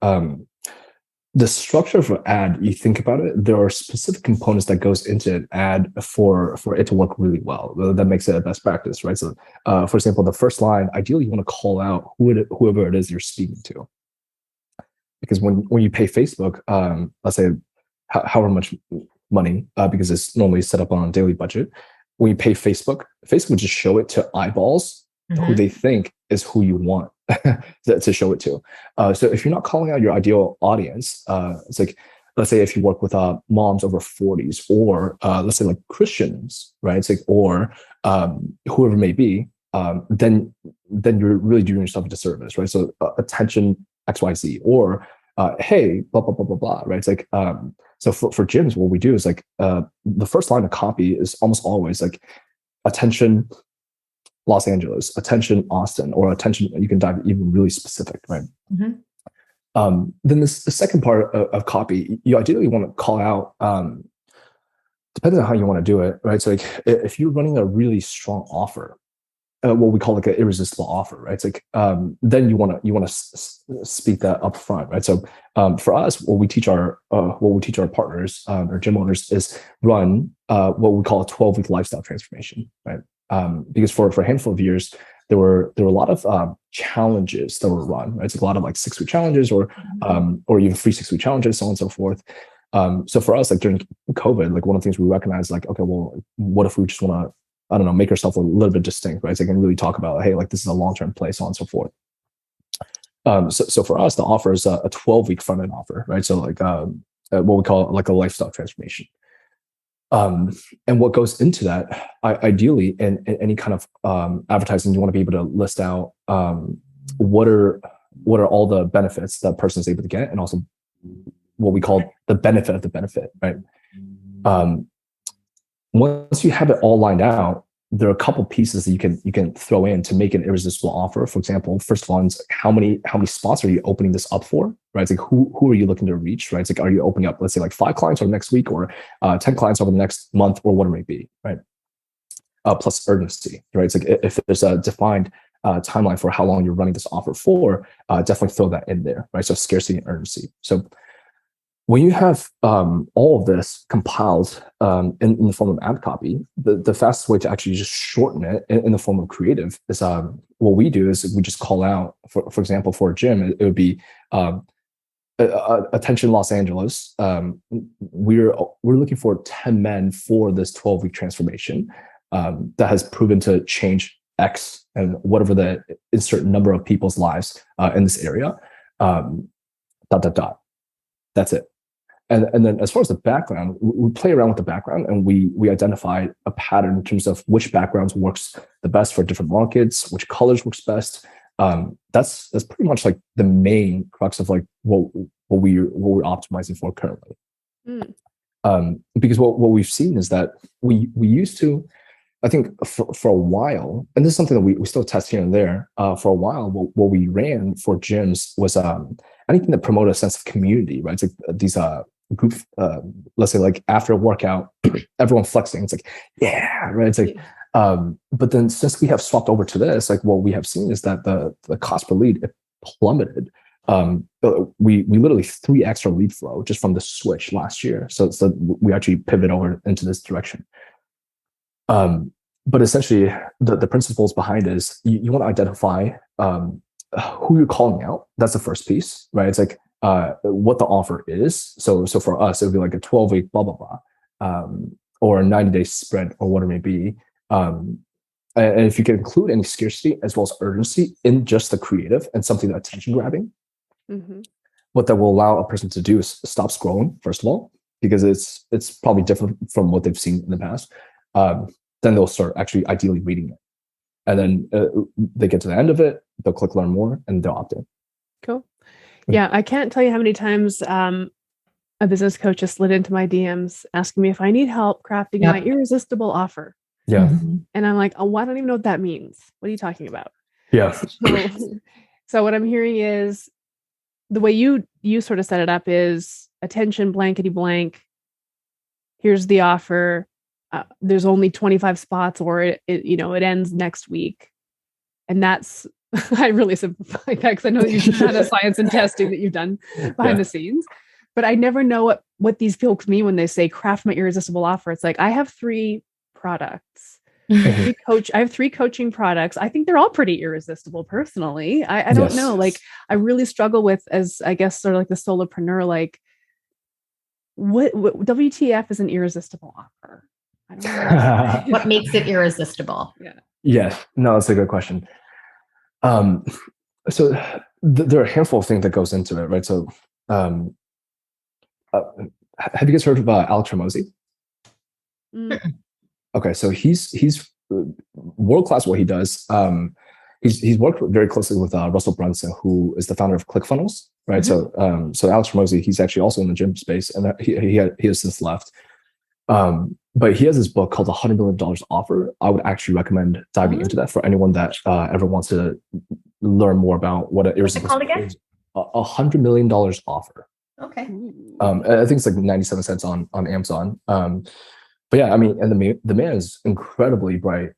the structure of an ad, you think about it, there are specific components that goes into an ad for it to work really well. That makes it a best practice, right? So, for example, the first line, ideally, you want to call out whoever it is you're speaking to. Because when you pay Facebook, let's say however much money, because it's normally set up on a daily budget, when you pay Facebook will just show it to eyeballs who they think is who you want to show it to. So if you're not calling out your ideal audience, it's like, let's say if you work with moms over 40s, or let's say like Christians, right? It's like, or whoever it may be, then you're really doing yourself a disservice, right? So attention XYZ, or hey, blah, blah, blah, blah, blah, right? It's like, so for gyms, what we do is like the first line of copy is almost always like attention Los Angeles, attention Austin, or attention, you can dive even really specific, right? Then the second part of copy, you ideally want to call out, depending on how you want to do it, right? So like if you're running a really strong offer, what we call like an irresistible offer, right? It's like then you want to speak that up front, right? So for us, what we teach our partners or gym owners is run what we call a 12-week lifestyle transformation, right? Because for a handful of years, there were a lot of challenges that were run, right? It's like a lot of like 6-week challenges or even free 6-week challenges, so on and so forth. So for us, like during COVID, like one of the things we recognized, like, okay, well, what if we just want to, I don't know, make ourselves a little bit distinct, right? So I can really talk about, hey, like this is a long-term play, so on and so forth. So for us, the offer is a 12-week front-end offer, right? So like what we call like a lifestyle transformation. And what goes into that, ideally, in any kind of advertising, you want to be able to list out what are all the benefits that person is able to get, and also what we call the benefit of the benefit, right? Once you have it all lined out, there are a couple pieces that you can throw in to make an irresistible offer. For example, first one is how many spots are you opening this up for, right? It's like who are you looking to reach, right? It's like, are you opening up, let's say like 5 clients over the next week, or 10 clients over the next month, or what it may be, right? Plus urgency, right? It's like if there's a defined timeline for how long you're running this offer for, definitely throw that in there, right? So scarcity and urgency. So when you have all of this compiled in the form of ad copy, the fastest way to actually just shorten it in the form of creative is what we do is we just call out, for example, for a gym, it would be attention Los Angeles. We're looking for 10 men for this 12-week transformation that has proven to change X and whatever the insert number of people's lives in this area. That's it. And then as far as the background, we play around with the background and we identify a pattern in terms of which backgrounds works the best for different markets, which colors works best. That's pretty much like the main crux of like what we're optimizing for currently. Because what we've seen is that we used to, I think for a while, and this is something that we still test here and there, for a while, what we ran for gyms was anything that promoted a sense of community, right? It's like these group, let's say like after a workout, everyone flexing. It's like, yeah, right. It's like, but then since we have swapped over to this, like what we have seen is that the cost per lead it plummeted. We literally 3x our lead flow just from the switch last year. So we actually pivot over into this direction. But essentially the principles behind it is you want to identify who you're calling out. That's the first piece, right? It's like what the offer is. So for us, it would be like a 12-week blah, blah, blah, or a 90-day spread or whatever it may be. And if you can include any scarcity as well as urgency in just the creative and something that's attention grabbing, what that will allow a person to do is stop scrolling, first of all, because it's probably different from what they've seen in the past. Then they'll start actually ideally reading it. And then they get to the end of it, they'll click learn more and they'll opt in. Cool. Yeah, I can't tell you how many times a business coach has slid into my DMs asking me if I need help crafting my irresistible offer. Yeah. And I'm like, oh, I don't even know what that means. What are you talking about? Yeah. So what I'm hearing is the way you sort of set it up is attention blankety blank. Here's the offer. There's only 25 spots, or it ends next week. And that's, I really simplify that because I know that you've done a science and testing that you've done behind the scenes, but I never know what these folks mean when they say craft my irresistible offer. It's like, I have 3 products. I have 3 coaching products. I think they're all pretty irresistible personally. I don't know. Like I really struggle with, as I guess, sort of like the solopreneur, like what WTF is an irresistible offer? I don't know. What makes it irresistible? Yeah. No, that's a good question. So there are a handful of things that goes into it, right? So have you guys heard of Alex Hormozi? Okay, so he's world-class what he does. He's worked very closely with Russell Brunson, who is the founder of ClickFunnels, right? So Alex Hormozi, he's actually also in the gym space, and he has since left. But he has this book called $100 Million Offer. I would actually recommend diving into that for anyone that ever wants to learn more about what an irresistible is. $100 Million Offer. Okay. I think it's like 97 cents on Amazon. But yeah, I mean, and the man is incredibly bright,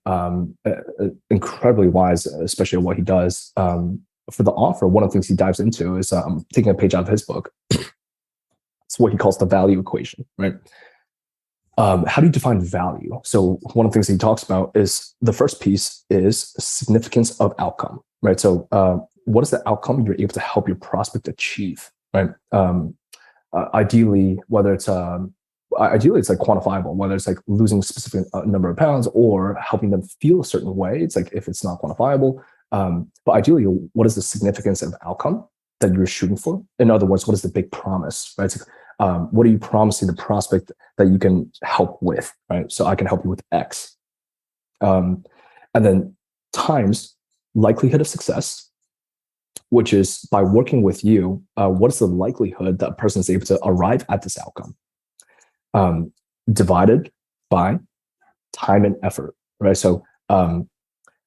incredibly wise, especially at what he does. For the offer, one of the things he dives into is taking a page out of his book. It's what he calls the value equation, right? How do you define value? So one of the things he talks about is the first piece is significance of outcome, right? So what is the outcome you're able to help your prospect achieve, right? Ideally, whether it's like quantifiable, whether it's like losing a specific number of pounds or helping them feel a certain way. It's like if it's not quantifiable, but ideally, what is the significance of outcome that you're shooting for? In other words, what is the big promise, right? It's like, what are you promising the prospect that you can help with, right? So I can help you with X. And then times likelihood of success, which is by working with you, what is the likelihood that a person is able to arrive at this outcome? Divided by time and effort, right? So how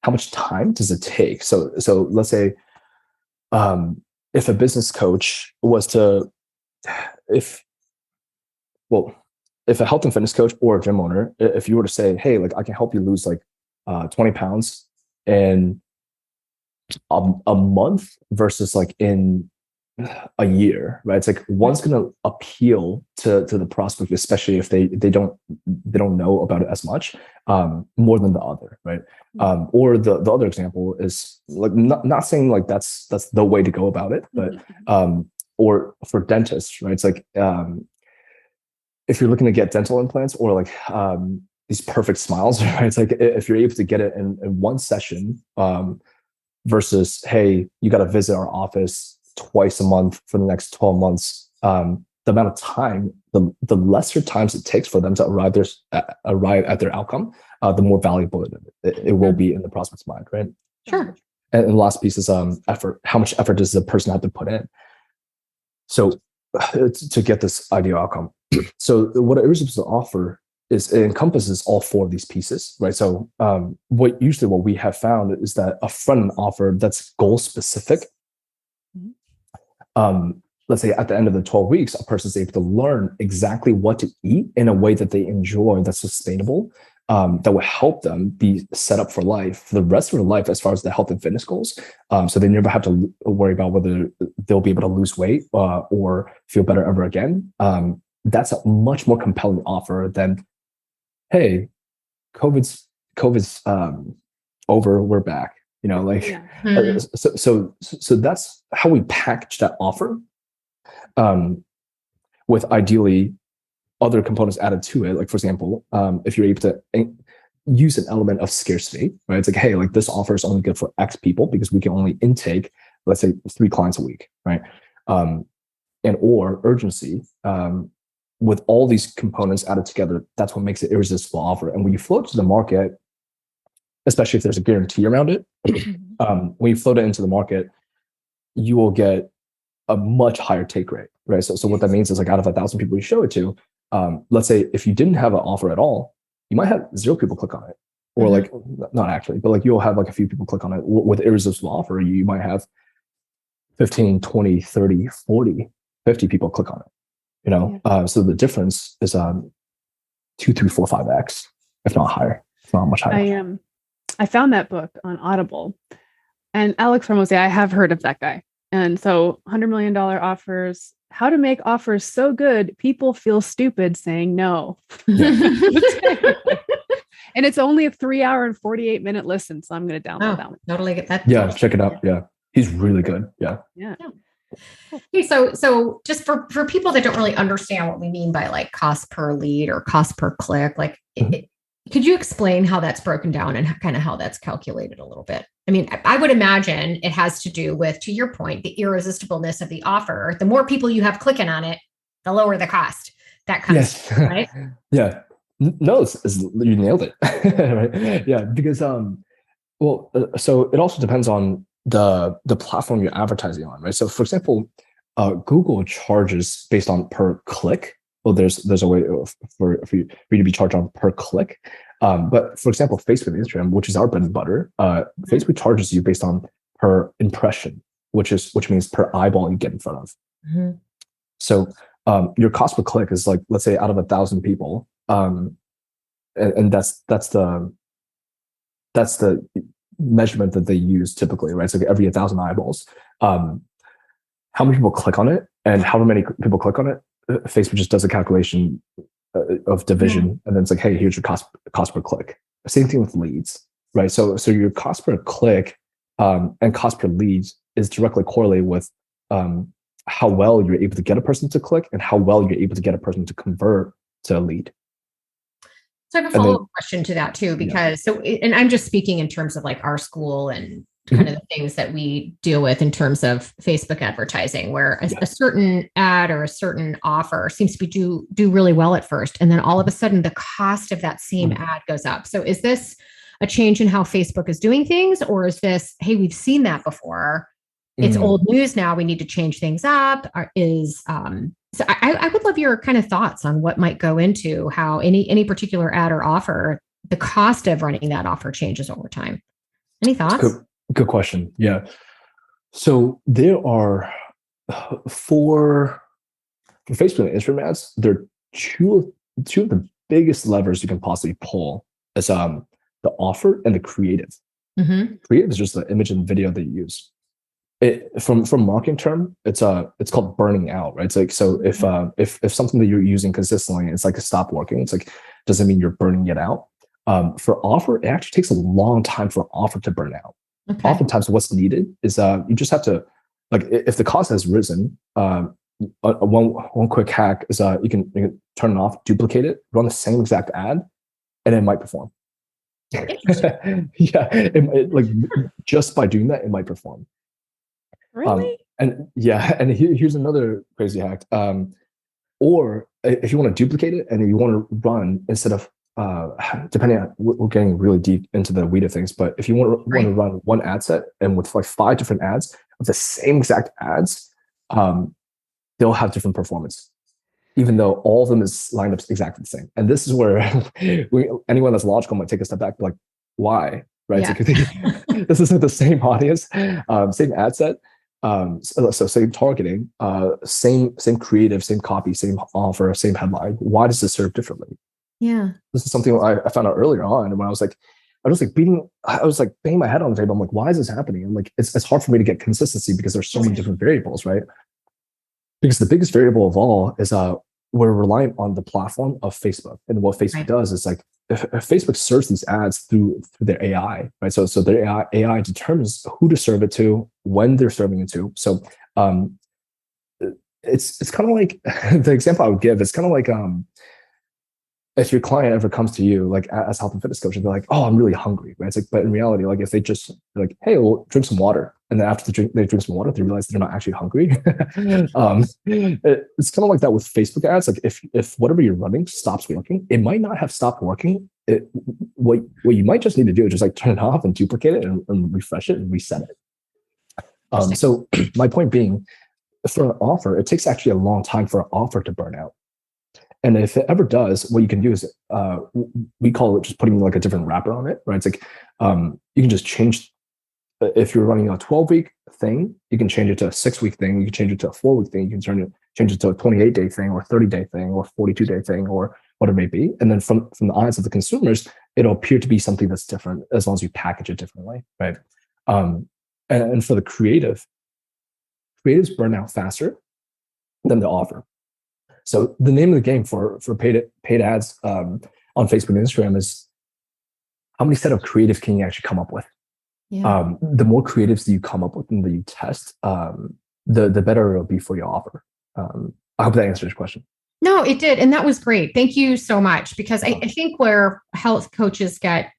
much time does it take? So let's say if a business coach was to, if a health and fitness coach or a gym owner, if you were to say, hey, like I can help you lose like 20 pounds in a month versus like in a year, right? It's like one's going to appeal to the prospect, especially if they don't know about it as much, more than the other, right? Or the other example is like not saying like that's the way to go about it, but or for dentists, right? It's like if you're looking to get dental implants or like these perfect smiles, right? It's like if you're able to get it in one session, versus, hey, you got to visit our office twice a month for the next 12 months. The amount of time, the lesser times it takes for them to arrive at their outcome, the more valuable it will be in the prospect's mind, right? Sure. And the last piece is effort. How much effort does the person have to put in? So to get this ideal outcome. So what Irresistible offer is, it encompasses all four of these pieces, right? So what we have found is that a front-end offer that's goal specific. Let's say at the end of the 12 weeks, a person's able to learn exactly what to eat in a way that they enjoy, that's sustainable, that will help them be set up for life, for the rest of their life, as far as the health and fitness goals. So they never have to worry about whether they'll be able to lose weight or feel better ever again. That's a much more compelling offer than, hey, COVID's over, we're back. So that's how we package that offer, with ideally other components added to it. Like, for example, if you're able to use an element of scarcity, right? It's like, hey, like this offer is only good for X people because we can only intake, let's say, 3 clients a week, right? And or urgency. With all these components added together, that's what makes it irresistible offer. And when you float to the market, especially if there's a guarantee around it, when you float it into the market, you will get a much higher take rate, right? So what that means is, like, out of 1,000 people you show it to, let's say if you didn't have an offer at all, you might have 0 people click on it, or like, not actually, but like you'll have like a few people click on it. With irresistible offer, you might have 15, 20, 30, 40, 50 people click on it. So the difference is 2, 3, 4, 5x, if not higher, if not much higher. I found that book on Audible, and Alex Hormozy, I have heard of that guy. And so $100 million offers, how to make offers so good people feel stupid saying no. And it's only a 3-hour and 48-minute listen, so I'm going to download that one. Totally get that. Yeah, check it out. Yeah, he's really good. Yeah. Okay, so just for people that don't really understand what we mean by like cost per lead or cost per click, like could you explain how that's broken down and kind of how that's calculated a little bit? I mean, I would imagine it has to do with, to your point, the irresistibleness of the offer. The more people you have clicking on it, the lower the cost. That comes, right? Yeah. No, you nailed it. Right? Yeah, because so it also depends on the platform you're advertising on, right? So, for example, Google charges based on per click. Well, there's a way for you to be charged on per click. But for example, Facebook and Instagram, which is our bread and butter, Facebook charges you based on per impression, which means per eyeball you get in front of. So your cost per click is like, let's say out of 1,000 people, and that's the measurement that they use typically, right? So every 1,000 eyeballs, how many people click on it, and however many people click on it, Facebook just does a calculation of division, and then it's like, hey, here's your cost per click. Same thing with leads, right? So your cost per click and cost per leads is directly correlated with how well you're able to get a person to click and how well you're able to get a person to convert to a lead. So I have a follow-up question to that too, because and I'm just speaking in terms of like our school and kind of the things that we deal with in terms of Facebook advertising, where a certain ad or a certain offer seems to be do really well at first, and then all of a sudden the cost of that same ad goes up. So is this a change in how Facebook is doing things, or is this, hey, we've seen that before, it's old news now, we need to change things up? So I would love your kind of thoughts on what might go into how any particular ad or offer, the cost of running that offer changes over time. Any thoughts? Good question. Yeah. So there are for Facebook and Instagram ads, there are two of the biggest levers you can possibly pull is the offer and the creative. Creative is just the image and video that you use. from marketing term, it's called burning out, right? It's like, so if something that you're using consistently, it's like stop working, it's like, doesn't mean you're burning it out. For offer, it actually takes a long time for offer to burn out. Okay. Oftentimes what's needed is you just have to, like, if the cost has risen, one quick hack is you can turn it off, duplicate it, run the same exact ad, and it might perform. Yeah, like just by doing that, it might perform. Really? And here's another crazy hack. Or if you want to duplicate it and you want to run instead of depending on, we're getting really deep into the weed of things, but if you want to run one ad set and with like 5 different ads of the same exact ads, they'll have different performance, even though all of them is lined up exactly the same. And this is where anyone that's logical might take a step back, like, why? Right? Yeah. So this is the same audience, same ad set, so same targeting, same creative, same copy, same offer, same headline. Why does this serve differently? Yeah, this is something I found out earlier on when I was banging my head on the table. I'm like, why is this happening? I'm like, it's hard for me to get consistency because there's so many different variables, right? Because the biggest variable of all is we're reliant on the platform of Facebook. And what Facebook does is, like, if Facebook serves these ads through their AI, right? So their AI determines who to serve it to, when they're serving it to. So it's kind of like the example I would give. It's kind of like if your client ever comes to you, like, as health and fitness coach, and they're like, "Oh, I'm really hungry," right? It's like, but in reality, like, if they just like, "Hey, well, drink some water," and then after they drink some water, they realize they're not actually hungry. It's kind of like that with Facebook ads. Like, if whatever you're running stops working, it might not have stopped working. What you might just need to do is just like turn it off and duplicate it and refresh it and reset it. So my point being, for an offer, it takes actually a long time for an offer to burn out. And if it ever does, what you can do is we call it just putting like a different wrapper on it, right? It's like you can just change. If you're running a 12-week thing, you can change it to a 6-week thing. You can change it to a 4-week thing. You can change it to a 28-day thing, or 30-day thing, or 42-day thing, or whatever it may be. And then from the eyes of the consumers, it'll appear to be something that's different as long as you package it differently, right? And for the creatives burn out faster than the offer. So the name of the game for paid ads on Facebook and Instagram is, how many set of creatives can you actually come up with? Yeah. The more creatives that you come up with and that you test, the better it'll be for your offer. I hope that answers your question. No, it did. And that was great. Thank you so much. Because I think where health coaches get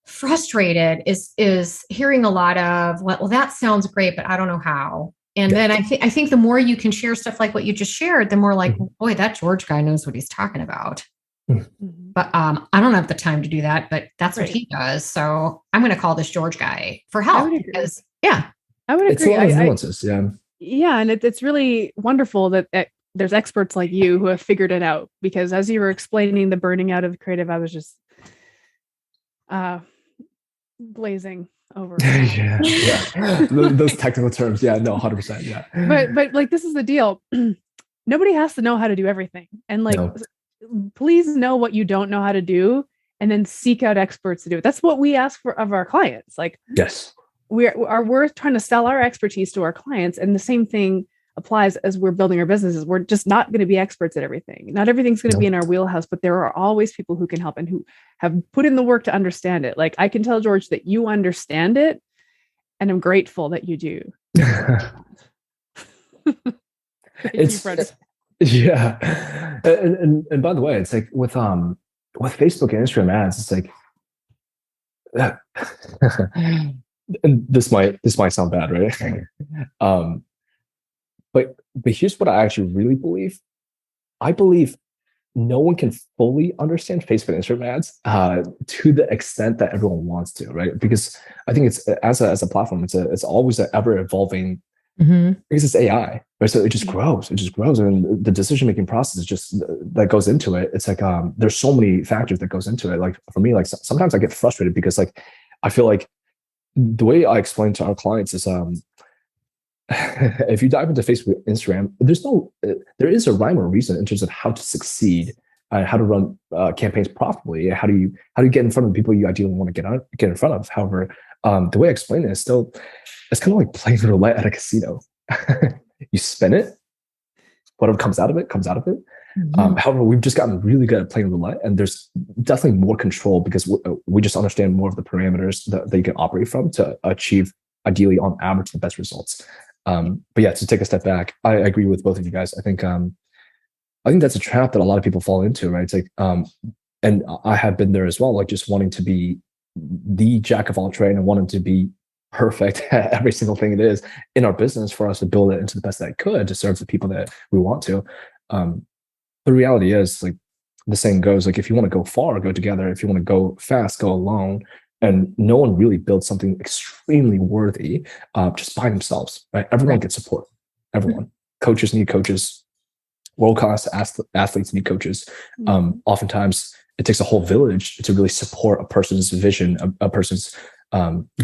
frustrated is hearing a lot of, well, that sounds great, but I don't know how. And then I think the more you can share stuff like what you just shared, the more like, boy, that George guy knows what he's talking about. But I don't have the time to do that, but that's what he does. So I'm going to call this George guy for help. Because, I would agree. It's a lot of nuances, Yeah, and it's really wonderful that there's experts like you who have figured it out. Because as you were explaining the burning out of creative, I was just blazing over. Those technical terms. Yeah, no, 100%. Yeah. But like, this is the deal. Nobody has to know how to do everything. And like, please know what you don't know how to do, and then seek out experts to do it. That's what we ask for of our clients. Like, yes, we're trying to sell our expertise to our clients. And the same thing applies as we're building our businesses. We're just not going to be experts at everything. Not everything's going to be in our wheelhouse, but there are always people who can help and who have put in the work to understand it. Like, I can tell George that you understand it, and I'm grateful that you do. Yeah. And by the way, it's like with Facebook and Instagram ads, it's like, and this might sound bad, right? But here's what I actually really believe. I believe no one can fully understand Facebook and Instagram ads to the extent that everyone wants to, right? Because I think it's as a platform, it's always an ever evolving. Because it's AI, right? So it just grows, and the decision-making process is just that goes into it. It's like there's so many factors that goes into it. Like, for me, like, sometimes I get frustrated because, like, I feel like the way I explain to our clients is if you dive into Facebook, Instagram, there is a rhyme or reason in terms of how to succeed how to run campaigns profitably. How do you get in front of the people you ideally want to get in front of? However, the way I explain it is still, it's kind of like playing roulette at a casino. You spin it, whatever comes out of it, comes out of it. However, we've just gotten really good at playing roulette, and there's definitely more control because we just understand more of the parameters that you can operate from to achieve, ideally, on average, the best results. But yeah, to take a step back, I agree with both of you guys. I think that's a trap that a lot of people fall into, right? It's like, and I have been there as well, like just wanting to be the jack of all trades and wanting to be perfect at every single thing it is in our business for us to build it into the best that it could to serve the people that we want to. The reality is, like the saying goes, like if you want to go far, go together. If you want to go fast, go alone. And no one really builds something extremely worthy just by themselves, right? Everyone gets support. Everyone. Coaches need coaches. World-class athletes need coaches. Oftentimes, it takes a whole village to really support a person's vision, a person's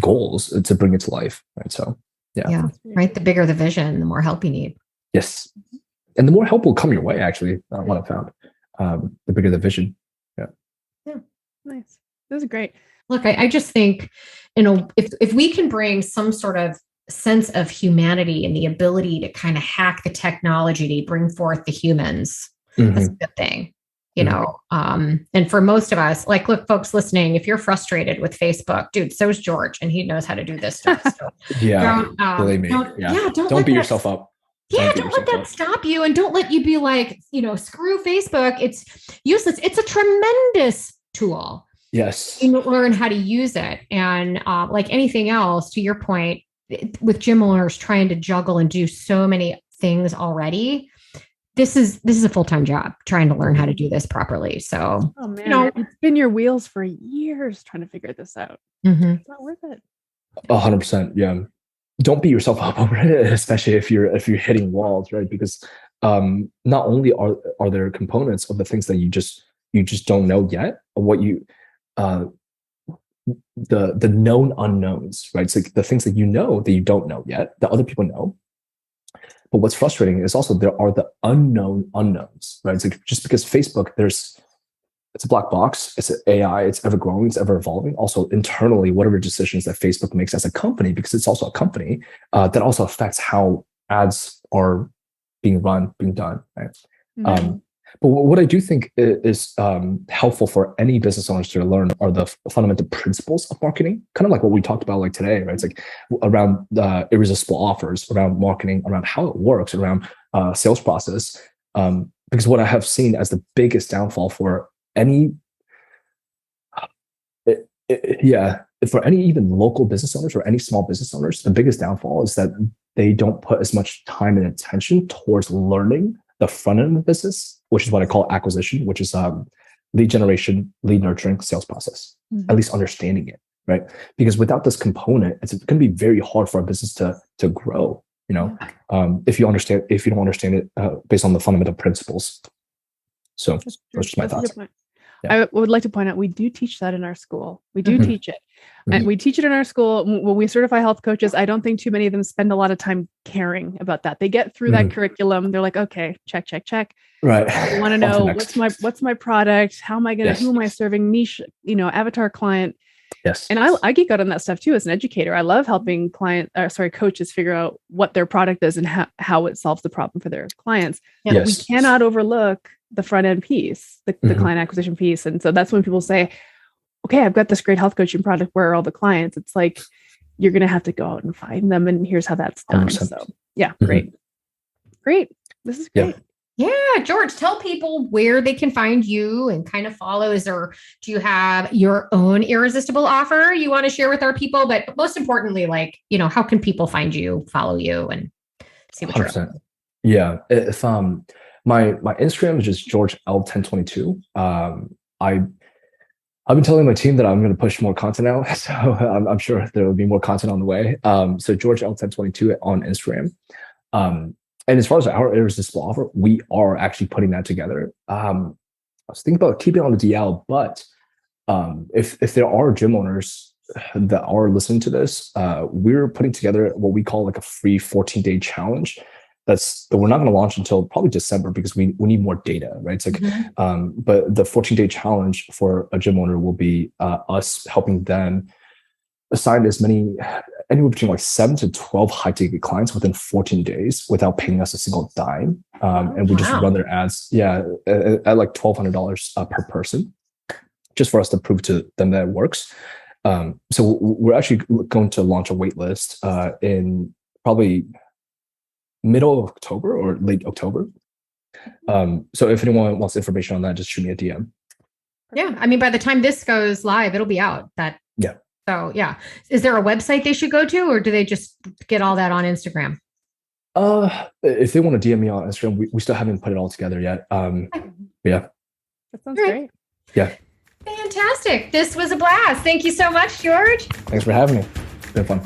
goals to bring it to life, right? So, yeah. Right. The bigger the vision, the more help you need. Yes. And the more help will come your way, actually, what I've found. The bigger the vision. Yeah. Nice. This is great. Look, I just think, if we can bring some sort of sense of humanity and the ability to kind of hack the technology to bring forth the humans, that's a good thing, and for most of us, like, look, folks listening, if you're frustrated with Facebook, dude, so is George, and he knows how to do this stuff. So believe me. Don't beat yourself up. Don't let that stop you, and don't let you be like, screw Facebook. It's useless. It's a tremendous tool. Yes. You learn how to use it. And like anything else, to your point, with gym owners trying to juggle and do so many things already, this is a full-time job trying to learn how to do this properly. So, it's been your wheels for years trying to figure this out. It's not worth it. 100%. Yeah. Don't beat yourself up over it, especially if you're hitting walls, right? Because not only are there components of the things that you just don't know yet, what you the known unknowns, right? It's like the things that that you don't know yet, that other people know. But what's frustrating is also there are the unknown unknowns, right? It's like just because Facebook, it's a black box, it's an AI, it's ever growing, it's ever evolving. Also internally, whatever decisions that Facebook makes as a company, because it's also a company, that also affects how ads are being done, right? But what I do think is helpful for any business owners to learn are the fundamental principles of marketing, kind of like what we talked about like today, right? It's like around the irresistible offers, around marketing, around how it works, around sales process. Because what I have seen as the biggest downfall for any even local business owners or any small business owners, the biggest downfall is that they don't put as much time and attention towards learning the front end of the business, which is what I call acquisition, which is lead generation, lead nurturing, sales process, at least understanding it, right? Because without this component, it's going to be very hard for a business to grow, if you don't understand it based on the fundamental principles. So those are just my thoughts. I would like to point out, we do teach that in our school. We do teach it. And we teach it in our school. When we certify health coaches, I don't think too many of them spend a lot of time caring about that. They get through that curriculum. They're like, okay, check. Right. I want to know what's my product? How am I going to, who am I serving? Niche, avatar client. Yes. And I geek out on that stuff too as an educator. I love helping coaches figure out what their product is and how it solves the problem for their clients. But we cannot overlook the front end piece, the client acquisition piece. And so that's when people say, okay, I've got this great health coaching product. Where are all the clients? It's like, you're going to have to go out and find them. And here's how that's done. 100%. So yeah, great. This is great. Yeah. George, tell people where they can find you and kind of follow. Do you have your own irresistible offer you want to share with our people? But most importantly, how can people find you, follow you, and see what 100%. You're up to? Yeah. If my Instagram is just George L1022. I've been telling my team that I'm going to push more content out, so I'm sure there will be more content on the way. So George L1022 on Instagram. And as far as our irresistible offer, we are actually putting that together. I was thinking about keeping it on the DL, but if there are gym owners that are listening to this, we're putting together what we call like a free 14-day challenge we're not going to launch until probably December because we need more data, right? It's like, but the 14-day challenge for a gym owner will be us helping them assign anywhere between like 7 to 12 high ticket clients within 14 days without paying us a single dime. And we just run their ads, at like $1,200 per person, just for us to prove to them that it works. So we're actually going to launch a wait list in probably middle of October or late October. So if anyone wants information on that, just shoot me a DM. Yeah. I mean, by the time this goes live, it'll be out. So yeah. Is there a website they should go to, or do they just get all that on Instagram? If they want to DM me on Instagram, we still haven't put it all together yet. Yeah. That sounds great. Yeah. Fantastic. This was a blast. Thank you so much, George. Thanks for having me. It's been fun.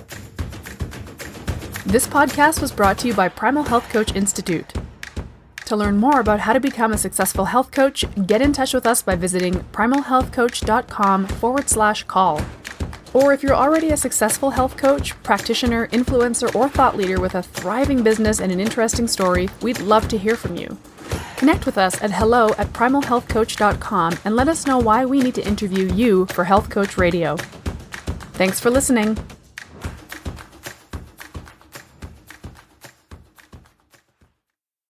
This podcast was brought to you by Primal Health Coach Institute. To learn more about how to become a successful health coach, get in touch with us by visiting primalhealthcoach.com/call. Or if you're already a successful health coach, practitioner, influencer, or thought leader with a thriving business and an interesting story, we'd love to hear from you. Connect with us at hello@primalhealthcoach.com and let us know why we need to interview you for Health Coach Radio. Thanks for listening.